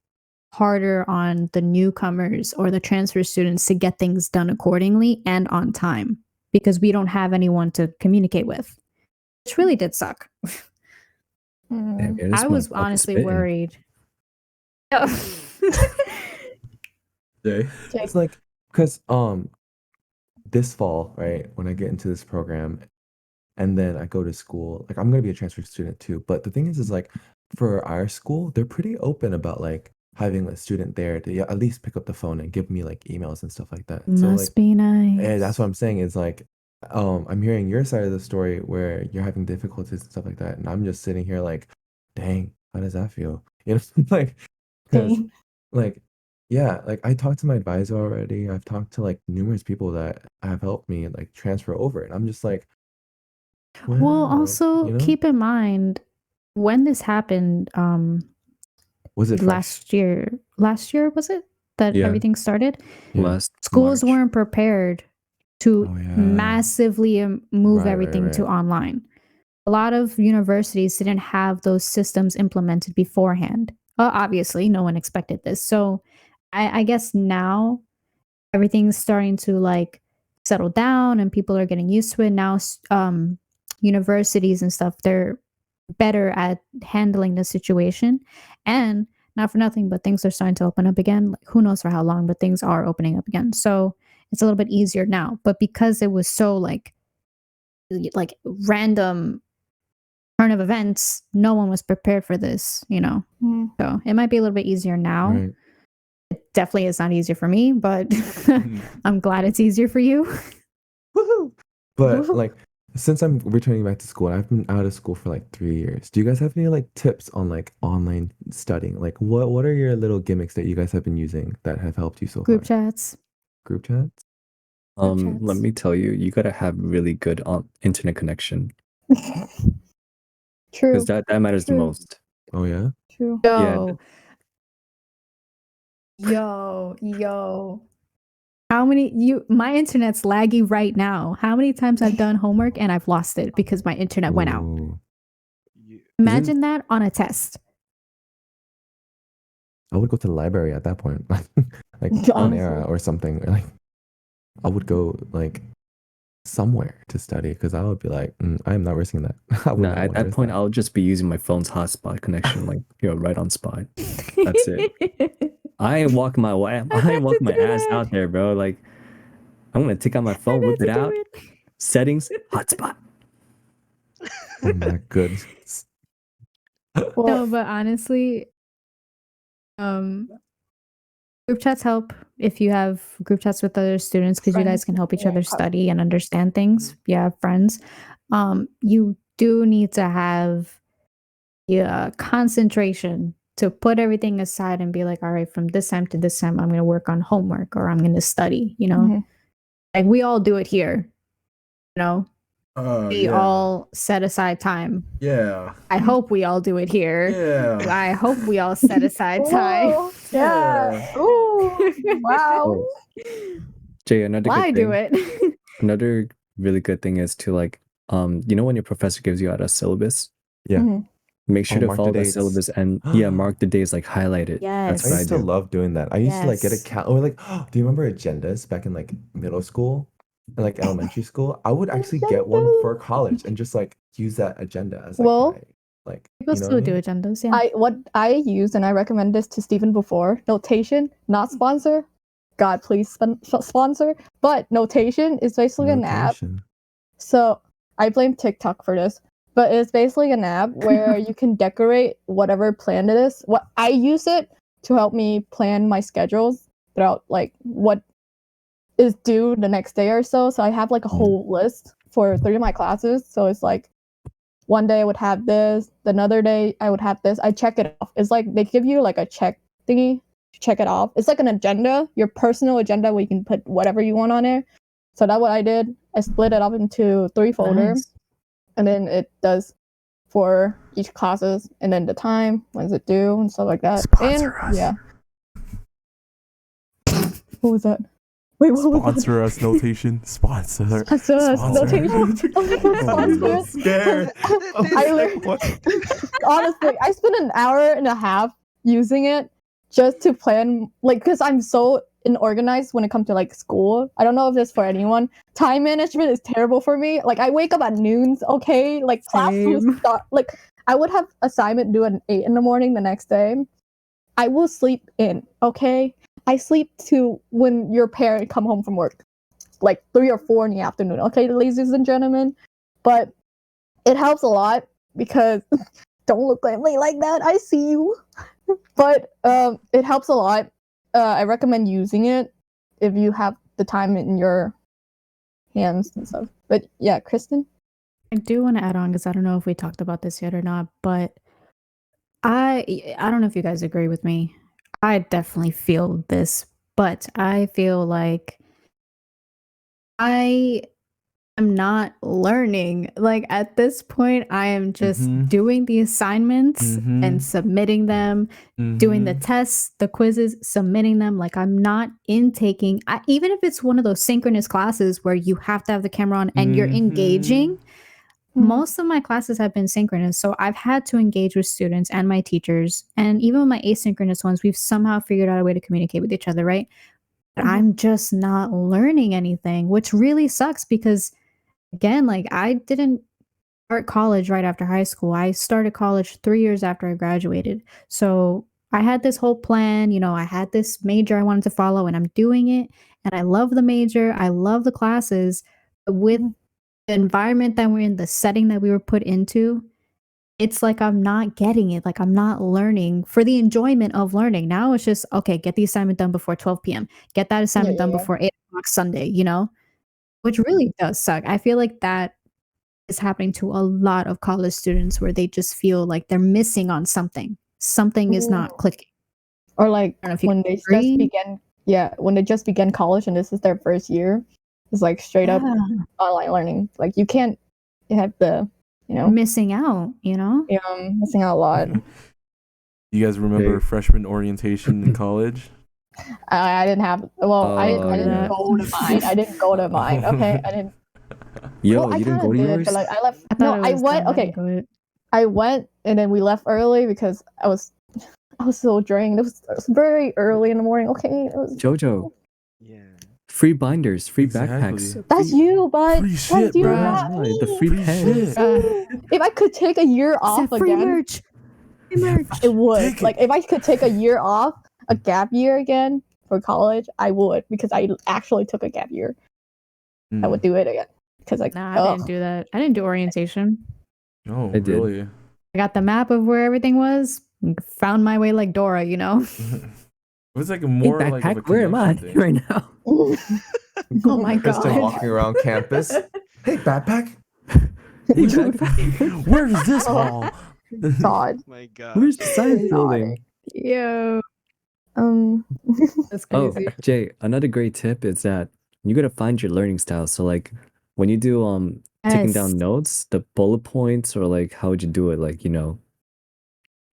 harder on the newcomers or the transfer students to get things done accordingly and on time because we don't have anyone to communicate with, which really did suck. Damn, yeah, this I was motherfucker's honestly spitting. worried. Jay. It's like because this fall, right, when I get into this program and then I go to school, like I'm gonna be a transfer student too. But the thing is like for our school, they're pretty open about like having a student there to at least pick up the phone and give me like emails and stuff like that. So like Must be nice. that's what I'm saying is like I'm hearing your side of the story where you're having difficulties and stuff like that, and I'm just sitting here like, dang, how does that feel? Like because Dang. like yeah, like I talked to my advisor already. I've talked to like numerous people that have helped me like transfer over, and I'm just like, Well, wow, also keep in mind when this happened, was it fresh? last year was it that Yeah. everything started? Yeah. Last Schools March. weren't prepared to Oh, yeah. massively move Right, everything to right. online. A lot of universities didn't have those systems implemented beforehand. Obviously, no one expected this. So I guess now everything's starting to like settle down and people are getting used to it. Now universities and stuff, they're better at handling the situation. And not for nothing, but things are starting to open up again. Like, who knows for how long, but things are opening up again. So it's a little bit easier now. But because it was so like random turn of events, no one was prepared for this, So it might be a little bit easier now. Right. It definitely is not easier for me, but I'm glad it's easier for you. Woohoo! But like since I'm returning back to school, and I've been out of school for like 3 years. Do you guys have any like tips on like online studying? Like what are your little gimmicks that you guys have been using that have helped you so Group far? chats. Group chats? Let me tell you, you gotta have really good internet connection True. because that matters the True. most. Oh yeah? True. Yo. My internet's laggy right now. How many times I've done homework and I've lost it because my internet went out? Ooh. Imagine that on a test. I would go to the library at that point. Like on era or something. Or like I would go like somewhere to study because I would be like, I am not risking that. I would No, not at want to that risk point, that. I'll just be using my phone's hotspot connection, like right on spot. That's it. I ain't walking my ass out there, bro. Like I'm gonna take out my phone, whip it out, settings, hotspot. Oh my goodness. No, but honestly, group chats help if you have group chats with other students because you guys can help each other study and understand things. You have friends. You do need to have concentration to put everything aside and be like, all right, from this time to this time, I'm going to work on homework or I'm going to study, Like we all do it here, we all set aside time. Yeah. I hope we all do it here. Yeah. I hope we all set aside time. Oh, yeah. Ooh, wow. Oh. Jay, another Why good do thing. it? Another really good thing is to like, when your professor gives you out a syllabus, Yeah. make sure to mark the follow the dates. syllabus and mark the days, like highlight it. Yes. That's I what I used to do. love doing that. I used to like get a Yes. cal or like do you remember agendas back in like middle school and like elementary school? I would actually get one for college and just like use that agenda as like Well, my like People you know still what I do mean? agendas, yeah. What I use, and I recommend this to Stephen before, notation, not sponsor. God, please sponsor. But notation is basically an app. Notation. So I blame TikTok for this, but it's basically an app where you can decorate whatever plan it is. What I use it to help me plan my schedules throughout like what is due the next day or so. So I have like a whole list for 3 of my classes. So it's like one day I would have this, another day I would have this. I check it off. It's like they give you like a check thingy to check it off. It's like an agenda, your personal agenda where you can put whatever you want on there. So that's what I did. I split it up into 3 folders, Nice. and then it does for each classes, and then the time, when's it due, and stuff like that. Sponsor and us. yeah. What was that? Wait, what was that? Sponsor us notation. Sponsor. Sponsor us Sponsor. notation. Oh my god, sponsor us. Scared. I learned, honestly, I spent an hour and a half using it just to plan, like, because I'm so unorganized when it comes to like school. I don't know if it's for anyone. Time management is terrible for me. Like, I wake up at noons, okay? Like, class will Same. start, like, I would have assignment due at 8 in the morning the next day. I will sleep in, okay? I sleep to when your parent come home from work, like 3 or 4 in the afternoon, okay, ladies and gentlemen? But it helps a lot because don't look at me like that. I see you. But it helps a lot. I recommend using it if you have the time in your hands and stuff. But yeah, Kristen? I do want to add on because I don't know if we talked about this yet or not, but I don't know if you guys agree with me. I definitely feel this, but I feel like I am not learning. Like at this point, I am just doing the assignments and submitting them, doing the tests, the quizzes, submitting them. Like I'm not intaking, even if it's one of those synchronous classes where you have to have the camera on and you're engaging. Most of my classes have been synchronous, so I've had to engage with students and my teachers, and even with my asynchronous ones, we've somehow figured out a way to communicate with each other, right? But I'm just not learning anything, which really sucks because, again, like I didn't start college right after high school. I started college 3 years after I graduated. So I had this whole plan, I had this major I wanted to follow, and I'm doing it, and I love the major, I love the classes, but with the environment that we're in, the setting that we were put into, it's like I'm not getting it. Like I'm not learning for the enjoyment of learning. Now it's just, okay, get the assignment done before 12 p.m. Get that assignment done before 8 o'clock Sunday, which really does suck. I feel like that is happening to a lot of college students where they just feel like they're missing on something. Something is not clicking. Or like I don't know if you when they agree. when they just begin college and this is their first year, it's like straight up online learning. Like you can't have the, missing out, Yeah, missing out a lot. You guys remember freshman orientation in college? I didn't have. Well, I didn't yeah. go to mine. I didn't go to mine. Okay, I didn't. Yo, Well, I you didn't kinda go to did, yours? but like I left. I No, thought it I was went. dumb. I Okay, didn't go to it. I went and then we left early because I was so drained. It was very early in the morning. Okay, it was. Jojo, Yeah. free binders, free Exactly. backpacks. That's you, bud. Free That's shit, you, bro. not Right, me. the free Free pens. shit. If I could take a year off Free again, merch. Free merch. it would. Take it. Like if I could take a year off, a gap year again for college, I would because I actually took a gap year. I would do it again because like Nah, I didn't do that. I didn't do orientation. Oh, I did. really? I got the map of where everything was. Found my way like Dora, It was like Hey, more like of a backpack, where am I connection thing. right now? Oh my Kristen god. walking around campus. Hey, backpack. Hey, backpack. Where is this hall? God. My God. Where's the science building? Yo. That's Oh, crazy. Jay, another great tip is that you gotta find your learning style. So like when you do taking down Yes. notes, the bullet points, or like how would you do it? Like,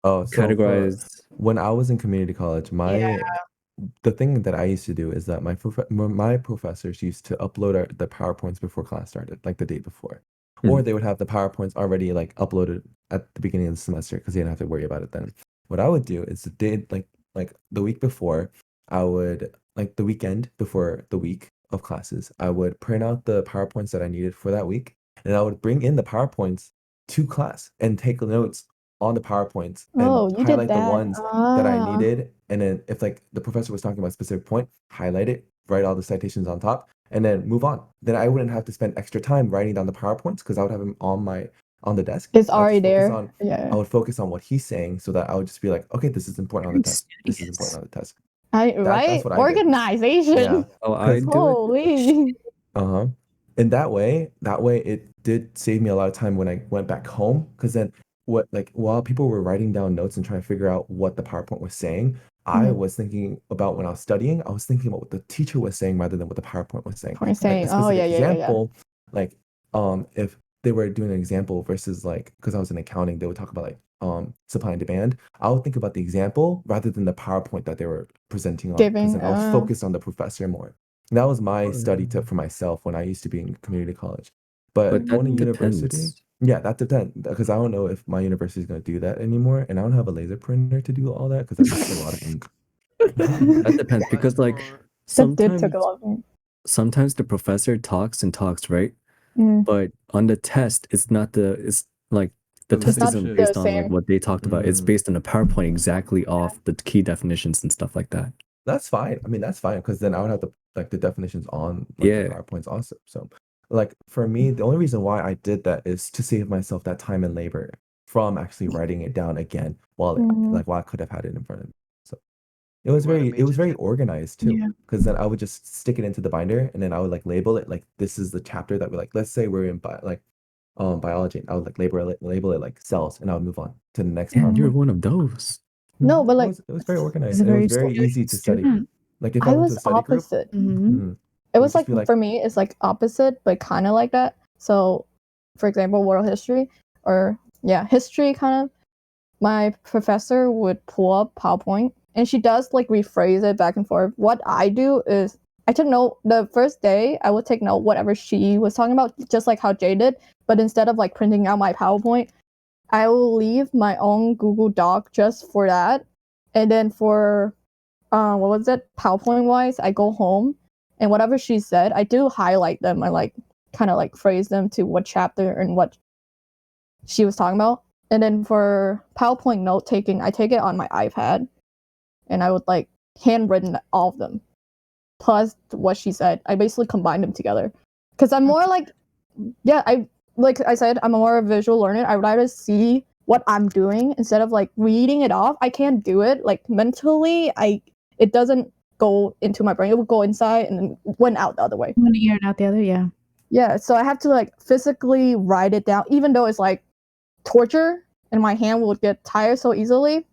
Oh, so categorize. when I was in community college, the thing that I used to do is that my professors used to upload the PowerPoints before class started, like the day before, or they would have the PowerPoints already like uploaded at the beginning of the semester because they didn't have to worry about it then. What I would do is the day like the week before, I would like the weekend before the week of classes, I would print out the PowerPoints that I needed for that week, and I would bring in the PowerPoints to class and take notes on the PowerPoints Oh, and you did highlight the that. ones that I needed. And then if like the professor was talking about a specific point, highlight it, write all the citations on top, and then move on. Then I wouldn't have to spend extra time writing down the PowerPoints because I would have them on my on the desk. It's I would already just focus there. on Yeah. I would focus on what he's saying so that I would just be like, okay, this is important on the test. This is important on the test. Right? That's what I did. Organization. Yeah. Oh, I do it. Holy. Uh-huh. And that way it did save me a lot of time when I went back home. Because then while people were writing down notes and trying to figure out what the PowerPoint was saying, I was thinking about when I was studying, I was thinking about what the teacher was saying rather than what the PowerPoint was saying. Point Like a saying, oh specific yeah. example, like if they were doing an example versus like because I was in accounting, they would talk about like supply and demand. I would think about the example rather than the PowerPoint that they were presenting on, because Giving. then I was focused on the professor more. And that was my study tip for myself when I used to be in community college. But But going to that university, depends. yeah, that depends because I don't know if my university is going to do that anymore, and I don't have a laser printer to do all that because that's just a lot of ink. That depends But because like That did take sometimes a lot of me. sometimes the professor talks and talks, right? Mm. But on the test, it's like the The test same isn't shit. based the on like same. what they talked about. It's based on a PowerPoint exactly off the key definitions and stuff like that. That's fine. I mean, that's fine because then I would have the definitions on like the Yeah. PowerPoints also. So like for me, the only reason why I did that is to save myself that time and labor from actually writing it down again while I could have had it in front of me. So it was What a very major tip. organized too. Because then I would just stick it into the binder and then I would like label it like this is the chapter that we like. Let's say we're in biology. I would like label it like cells, and I would move on to the next Damn, you're PowerPoint. one of those. No, but It like was very organized. He's a And it was very very easy to study. student. Like if I I went to a was study group, opposite. mhm, It would was just like be like- for me, it's like opposite, but kind of like that. So, for example, world history or history kind of. My professor would pull up PowerPoint, and she does like rephrase it back and forth. What I do is I took note the first day. I would take note whatever she was talking about, just like how Jay did. But instead of like printing out my PowerPoint, I will leave my own Google Doc just for that. And then for PowerPoint wise, I go home and whatever she said, I do highlight them. I like kind of like phrase them to what chapter and what she was talking about. And then for PowerPoint note taking, I take it on my iPad and I would like handwritten all of them. Plus what she said. I basically combined them together. Because I'm more like like I said, I'm a more visual learner. I would rather see what I'm doing instead of like reading it off. I can't do it. Like mentally, it doesn't go into my brain. It would go inside and then went out the other way. One ear and out the other, yeah. Yeah, so I have to like physically write it down, even though it's like torture and my hand will get tired so easily.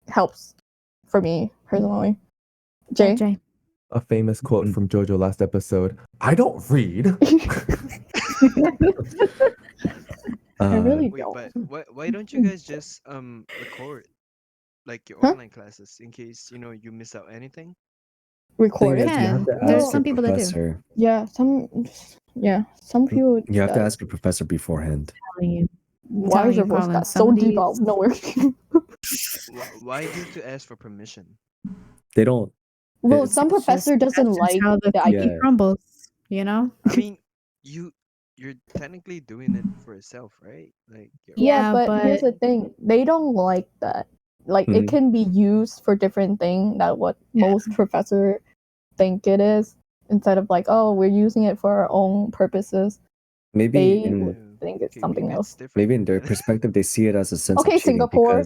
Helps for me personally. Jay? Jay. a famous quote from Jojo last episode. I don't read. I really Wait, don't. but why don't you guys just record like your Huh? online classes in case you miss out anything? Record Thing it. is, you have to There's ask some your people that do. professor. Some people. You have to ask your professor beforehand. Why telling is your you, voice Colin, got some so of deep out these- of nowhere? Why do you have to ask for permission? They don't. Well, It's some professor doesn't That's just like how the the cookie idea. Yeah. crumbles, you know? I mean, you're technically doing it for yourself, right? Like Yeah, Yeah, but here's but- the thing: they don't like that. Like it Mhm. can be used for different things that what most professor think it is, instead of like, oh, we're using it for our own purposes. Maybe They in would think it's something maybe else. it's different. maybe in their perspective, they see it as a sense Okay, of cheating Singapore.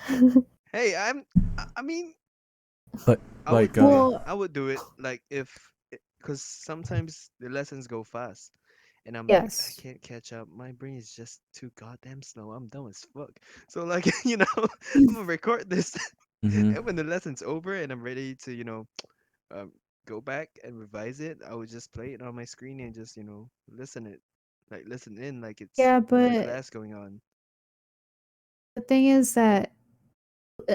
because Hey, I mean, But I like, would do Well- it. I would do it like because sometimes the lessons go fast, and I'm Yes. like, I can't catch up. My brain is just too goddamn slow. I'm dumb as fuck. So like, I'm gonna record this, mhm. and when the lesson's over and I'm ready to, go back and revise it, I would just play it on my screen and just, listen in like it's Yeah, a but- class going on. The thing is that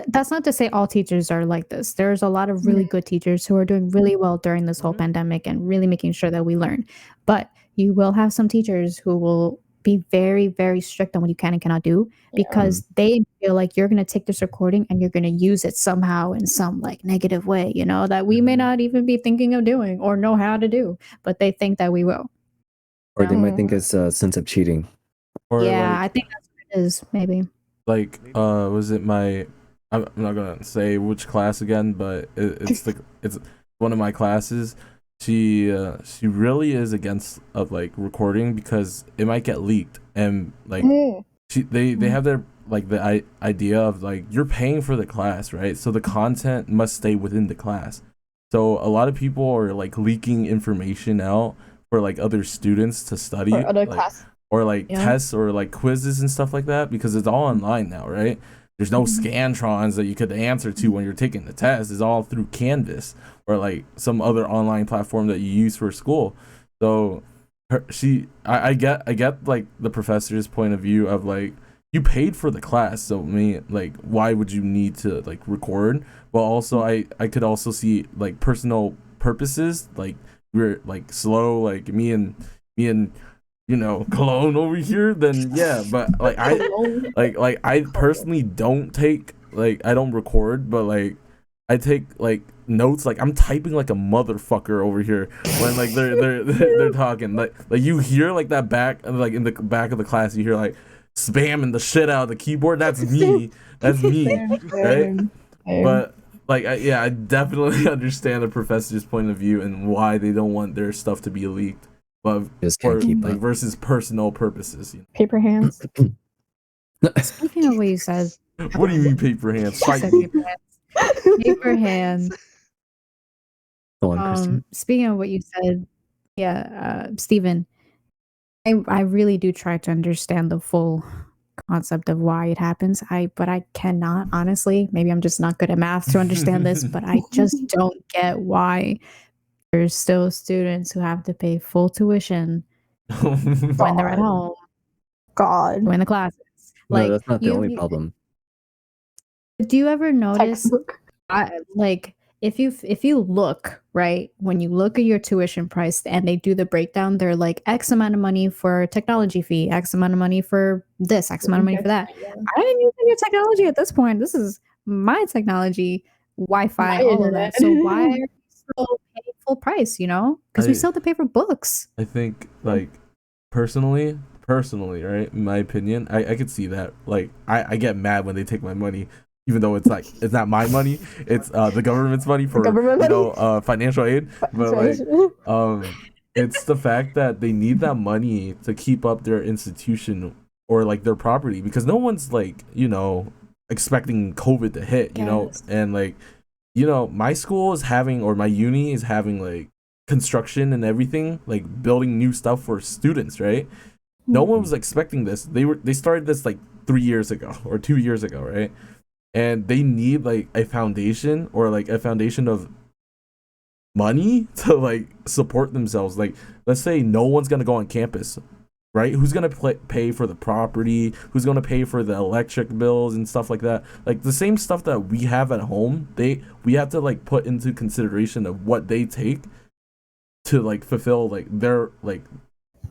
that's not to say all teachers are like this. There's a lot of really good teachers who are doing really well during this whole Mhm. pandemic and really making sure that we learn. But you will have some teachers who will be very, very strict on what you can and cannot do because they feel like you're going to take this recording and you're going to use it somehow in some like negative way, that we may Mhm. not even be thinking of doing or know how to do, but they think that we will. or they might Mhm. think it's a sense of cheating. Or Yeah, like, I think that's what it is, maybe. like Maybe. was it my? I'm not gonna say which class again, but it's one of my classes. she really is against of like recording because it might get leaked, and like they have their like the idea of like you're paying for the class, right? So the content must stay within the class. So a lot of people are like leaking information out for like other students to study, or other like, class. or like Yeah. tests or like quizzes and stuff like that, because it's all online now, right? There's no scantrons that you could answer to when you're taking the test. It's all through Canvas or like some other online platform that you use for school. So I get like the professor's point of view of like you paid for the class, so I mean like why would you need to like record? But also I could also see like personal purposes, like we're like slow, like me and Cologne over here, then yeah. But like I personally don't take like I don't record, but like I take like notes, like I'm typing like a motherfucker over here when like they're talking, like you hear like that back, like in the back of the class you hear like spamming the shit out of the keyboard. That's me. That's me, right? But like I definitely understand the professor's point of view and why they don't want their stuff to be leaked, but Just for can't keep like up. versus personal purposes. Paper hands. Speaking of what you said, What do you mean paper hands? you Fight said me. paper hand. Go on, Christian. Speaking of what you said, yeah, Stephen, I really do try to understand the full concept of why it happens. But I cannot honestly. Maybe I'm just not good at math to understand this, but I just don't get why there's still students who have to pay full tuition when they're at home, God. when the classes. No, Like that's not the only problem. Do you ever notice, Textbook. like, if you look right when you look at your tuition price and they do the breakdown, they're like X amount of money for technology fee, X amount of money for this, X amount of money for that. I didn't use any technology at this point. This is my technology, Wi-Fi, My all internet. of that. So why are you still paying full price? Because we still have to pay for books. I think like personally, right? In my opinion, I could see that. Like I get mad when they take my money, even though it's like it's not my money, it's the government's money for financial aid. But like it's the fact that they need that money to keep up their institution or like their property, because no one's like expecting COVID to hit, and like my school is having, or my uni is having like construction and everything, like building new stuff for students, right? No one was expecting this. They started this like 3 years ago or 2 years ago, right? And they need like a foundation, or like a foundation of money to like support themselves. Like let's say no one's gonna go on campus, right? Who's gonna pay for the property? Who's gonna pay for the electric bills and stuff like that? Like the same stuff that we have at home, we have to like put into consideration of what they take to like fulfill like their like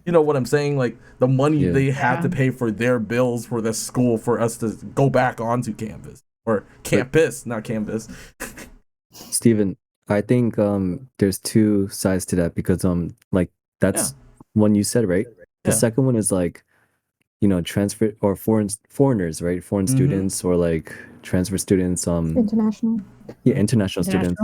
what I'm saying, like the money they have to pay for their bills for the school for us to go back onto campus or campus, not canvas. Stephen, I think there's two sides to that, because like that's one you said, right? The second one is like transfer or foreigners, right? Foreign students, or like transfer students, International. International students.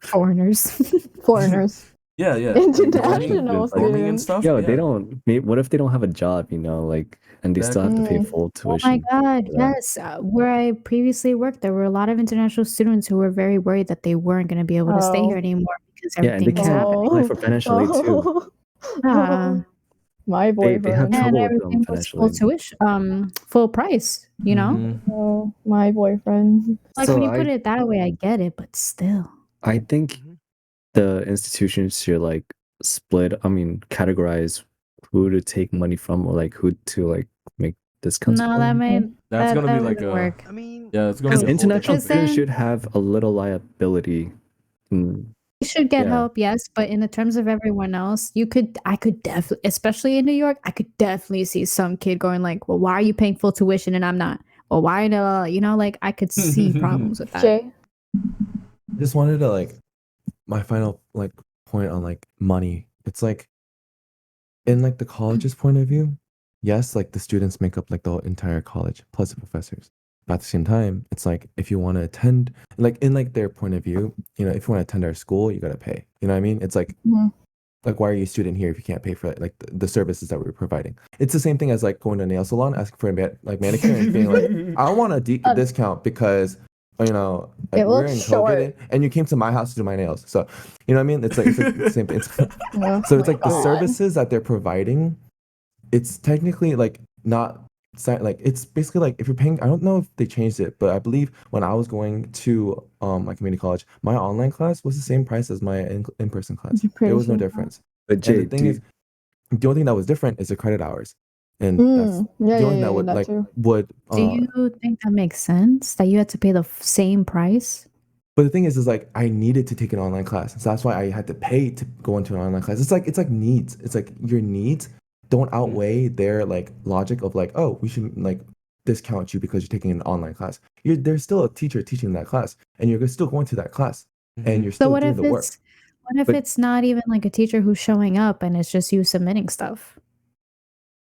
Foreigners. Yeah. International Learning and stuff. Yo, they don't. What if they don't have a job? Like, and they still have to pay full tuition. Oh my God, yes. Where I previously worked, there were a lot of international students who were very worried that they weren't going to be able to stay here anymore because everything is happening. Apply for financial aid too. My boyfriend. They have trouble with everything was full tuition, full price. Oh, my boyfriend. Like when you put it that way, I get it, but still. I think the institutions should like categorize who to take money from, or like who to like make discounts. No, that's gonna be like work. I mean, it's gonna because be international students should have a little liability. You should get help, yes, but in the terms of everyone else, I could definitely, especially in New York, I could definitely see some kid going like, well, why are you paying full tuition and I'm not? Well, why no? Like I could see problems with that. Jay? Just wanted to like my final like point on like money. It's like in like the college's point of view, yes, like the students make up like the entire college plus the professors. But at the same time, it's like if you want to attend, like in like their point of view, if you want to attend our school, you gotta pay. You know what I mean? It's like Mhm. like why are you a student here if you can't pay for like the services that we're providing? It's the same thing as like going to a nail salon, asking for a like manicure and being like, I want a discount because like It we're looks in short. COVID and you came to my house to do my nails. So you know what I mean? It's like the same thing. Oh So it's my like the God. services that they're providing, it's technically like not like it's basically like if you're paying, I don't know if they changed it, but I believe when I was going to my community college, my online class was the same price as my in-person class. I'm There pretty was no sure. difference. But And Jay, the thing is, the only thing that was different is the credit hours. And that's Yeah, the only thing yeah, that would that like too. would Do you think that makes sense that you had to pay the same price? but the thing is like I needed to take an online class. So that's why I had to pay to go into an online class. It's like needs. It's like your needs don't outweigh their like logic of like, oh, we should like discount you because you're taking an online class. There's still a teacher teaching that class and you're still going to that class and you're So still what doing if the work. But it's not even like a teacher who's showing up and it's just you submitting stuff?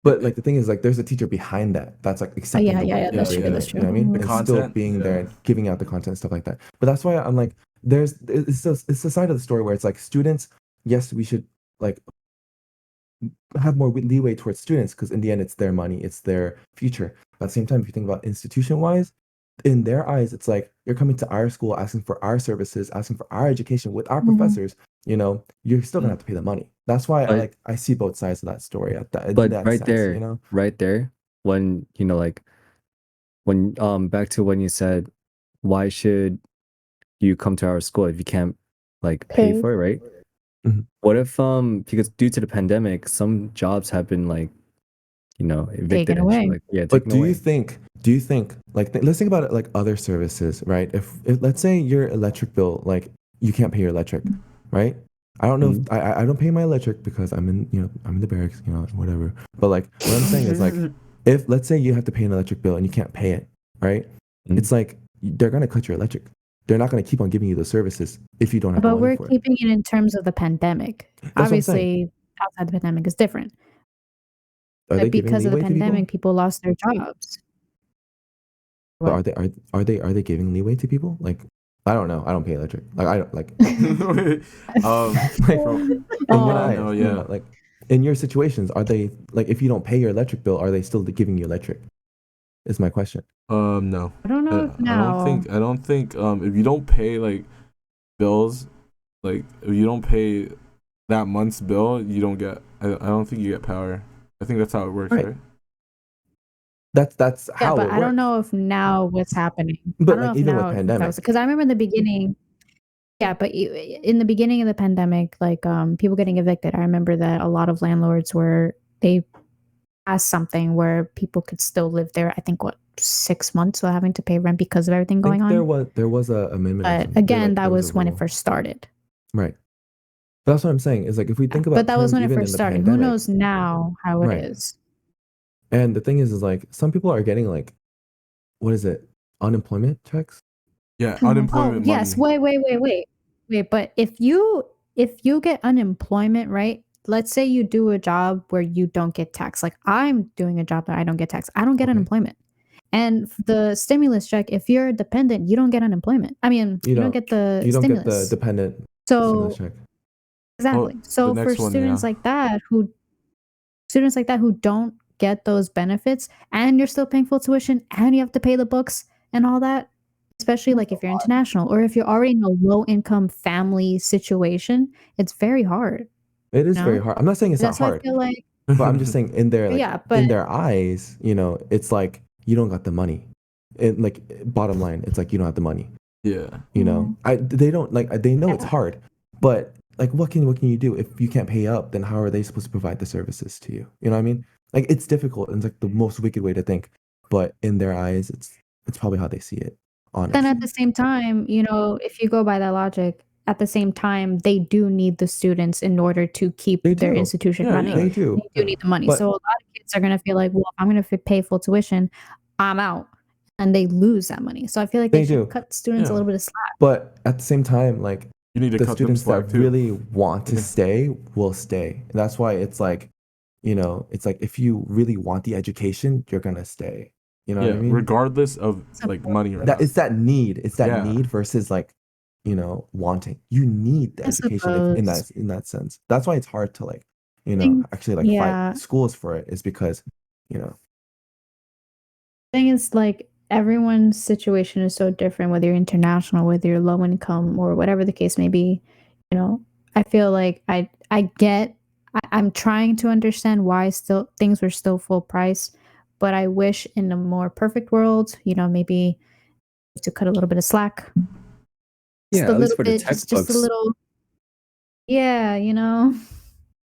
like the thing is like there's a teacher behind that that's like accepting the work. Yeah, that's true, that's You know what I mean? The And still content, being there yeah. and giving out the content and stuff like that. But that's why I'm like, it's the side of the story where it's like students, yes, we should like have more leeway towards students because in the end it's their money, it's their future. But at the same time, if you think about institution wise, in their eyes, it's like you're coming to our school asking for our services, asking for our education with our professors, you're still gonna have to pay the money. That's why But- I see both sides of that story in But that right sense, there, right there, when like when back to when you said, why should you come to our school if you can't like pay Pay. for it, right? Mhm. What if because due to the pandemic, some jobs have been like evicted Taken and shit, away. like yeah, But taken away. do you think like let's think about it like other services, right? If let's say your electric bill, like you can't pay your electric, right? I don't know if I don't pay my electric because I'm in I'm in the barracks, whatever. But like what I'm saying is like if let's say you have to pay an electric bill and you can't pay it, right? Mhm. It's like they're gonna cut your electric. They're not gonna keep on giving you the services if you don't have the But money we're for it. keeping it in terms of the pandemic. That's what I'm saying. Obviously, outside the pandemic is different. Are they But giving because of the leeway to people? pandemic, people lost their jobs. But What? are they giving leeway to people? Like I don't know. I don't pay electric. Like I don't like like From in your what I eyes, know, yeah. like in your situations, are they like if you don't pay your electric bill, are they still giving you electric? Is my question. No. I don't know if now. I don't think if you don't pay like bills, like if you don't pay that month's bill, you don't get I don't think you get power. I think that's how it works, right? That's Yeah, how but it I don't works. know if now what's happening. I But don't know like if even now with if that was pandemic, because I remember in the beginning. Yeah, but in the beginning of the pandemic, like people getting evicted, I remember that a lot of landlords they passed something where people could still live there. I think 6 months without having to pay rent because of everything I think going on. there was a amendment or But something. again, that There was a was when it rule. first started. Right. But that's what I'm saying. Is like if we think But about that was terms when it even in first the started. Who pandemic, knows now how it right? is? And the thing is like some people are getting like what is it? Unemployment checks? Yeah, Mhm. unemployment Oh yes, money. wait. But if you get unemployment, right? Let's say you do a job where you don't get taxed. Like I'm doing a job that I don't get taxed. I don't get Okay. unemployment. And the stimulus check, if you're a dependent, you don't get unemployment. I mean, you don't get the You don't get the stimulus. dependent stimulus So check. exactly. Oh, the So for next one, yeah. students like that who don't get those benefits and you're still paying full tuition and you have to pay the books and all that, especially like if you're international or if you're already in a low income family situation, it's very hard. It is very No? hard. I'm not saying it's not That's why I hard, feel like but I'm just saying in their like yeah, but in their eyes, it's like you don't got the money. It like bottom line, it's like you don't have the money. Yeah. They don't like they know it's Yeah. hard, but like what can you do if you can't pay up? Then how are they supposed to provide the services to you? You know what I mean? Like it's difficult and it's like the most wicked way to think, but in their eyes, it's probably how they see it. then Honestly, at the same time, if you go by that logic, at the same time, they do need the students in order to keep they their do. institution Yeah, running. They yeah. do. They do need the money. But So a lot of kids are gonna feel like, well, if I'm gonna pay full tuition, I'm out, and they lose that money. So I feel like they they should do. cut students a Yeah. little bit of slack. But at the same time, like You need to the cut them students that slack too. really want to stay will stay. And that's why it's like, it's like if you really want the education, you're gonna stay. You know what I mean? regardless of like money or That not. it's that need. It's that Yeah. need versus like, wanting. You need the I education in that sense. That's why it's hard to like, think- actually like yeah. fight schools for it, is because, thing is, like, everyone's situation is so different, whether you're international, whether you're low income, or whatever the case may be. I feel like I'm trying to understand why still things were still full price, but I wish in a more perfect world, maybe to cut a little bit of slack. Yeah, at least for the just a textbooks. little. Yeah,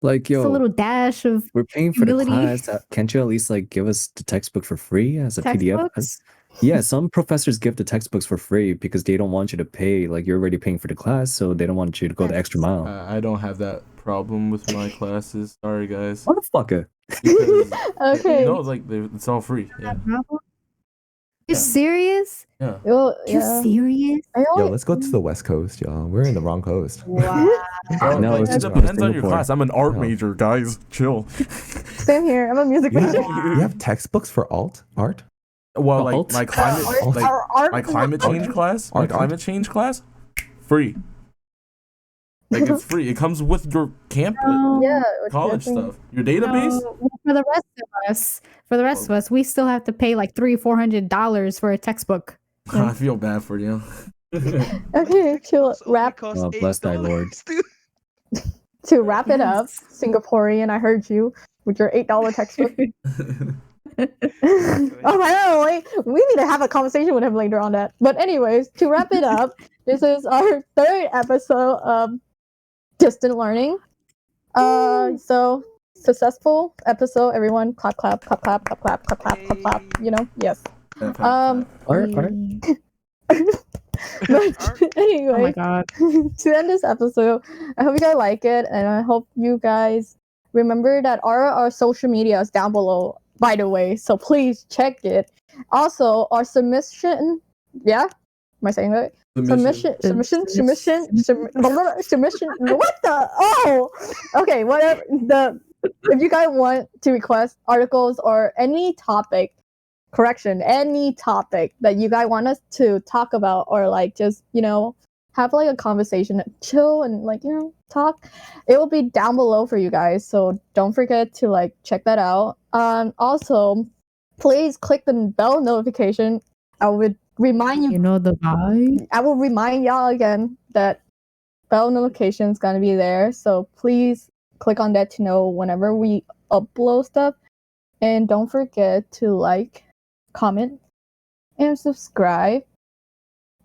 Like, just a yo, little dash of we're paying for the humility. class. Can't you at least like give us the textbook for free as a PDF? Textbooks. Yeah, some professors give the textbooks for free because they don't want you to pay. Like, you're already paying for the class, so they don't want you to go the extra mile. I don't have that problem with my classes. Sorry, guys. Motherfucker. Because Okay. no, like it's all free. Yeah. You serious? Yeah. Well, You yeah. serious? Yo, let's go to the West Coast, y'all. We're in the wrong coast. Wow. Bro, No, like, it's it just depends on your Singapore. class. I'm an art No. major, guys. Chill. Same here. I'm a music You major. have textbooks for art? Well, like Alt? my climate, like my climate change class, Art. free. Like it's free. It comes with your camp Yeah. college stuff. Your database. No, for the rest of us, we still have to pay like $300-$400 for a textbook. I feel bad for you. Okay, to wrap Bless thy Lord. it up, Singaporean, I heard you with your $8 textbook. Oh my god, like, we need to have a conversation with him later on that. But anyways, to wrap it up, this is our third episode of distant learning. So successful episode, everyone. Clap, clap, clap, clap, clap, clap, clap, clap, clap, clap. Yes. Art. But anyway, Oh my god. to end this episode, I hope you guys like it, and I hope you guys remember that our social media is down below, by the way, so please check it. Also, our submission, am I saying that? Submission. What the? Okay, whatever. If you guys want to request articles or any topic that you guys want us to talk about, or like just have like a conversation, chill and like talk, it will be down below for you guys, so don't forget to like check that out. Also, please click the bell notification. I would remind you the vibe. I will remind y'all again that bell notification is gonna be there, so please click on that to know whenever we upload stuff. And don't forget to like, comment, and subscribe.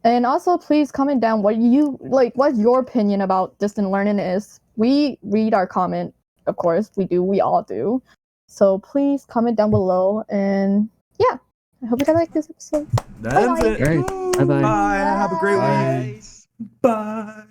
And also, please comment down what your opinion about distant learning is. We read our comment, of course, we all do. So please comment down below, and yeah, I hope you guys like this episode. That's it. All right. Bye-bye. Bye. Have a great Bye. week. Bye.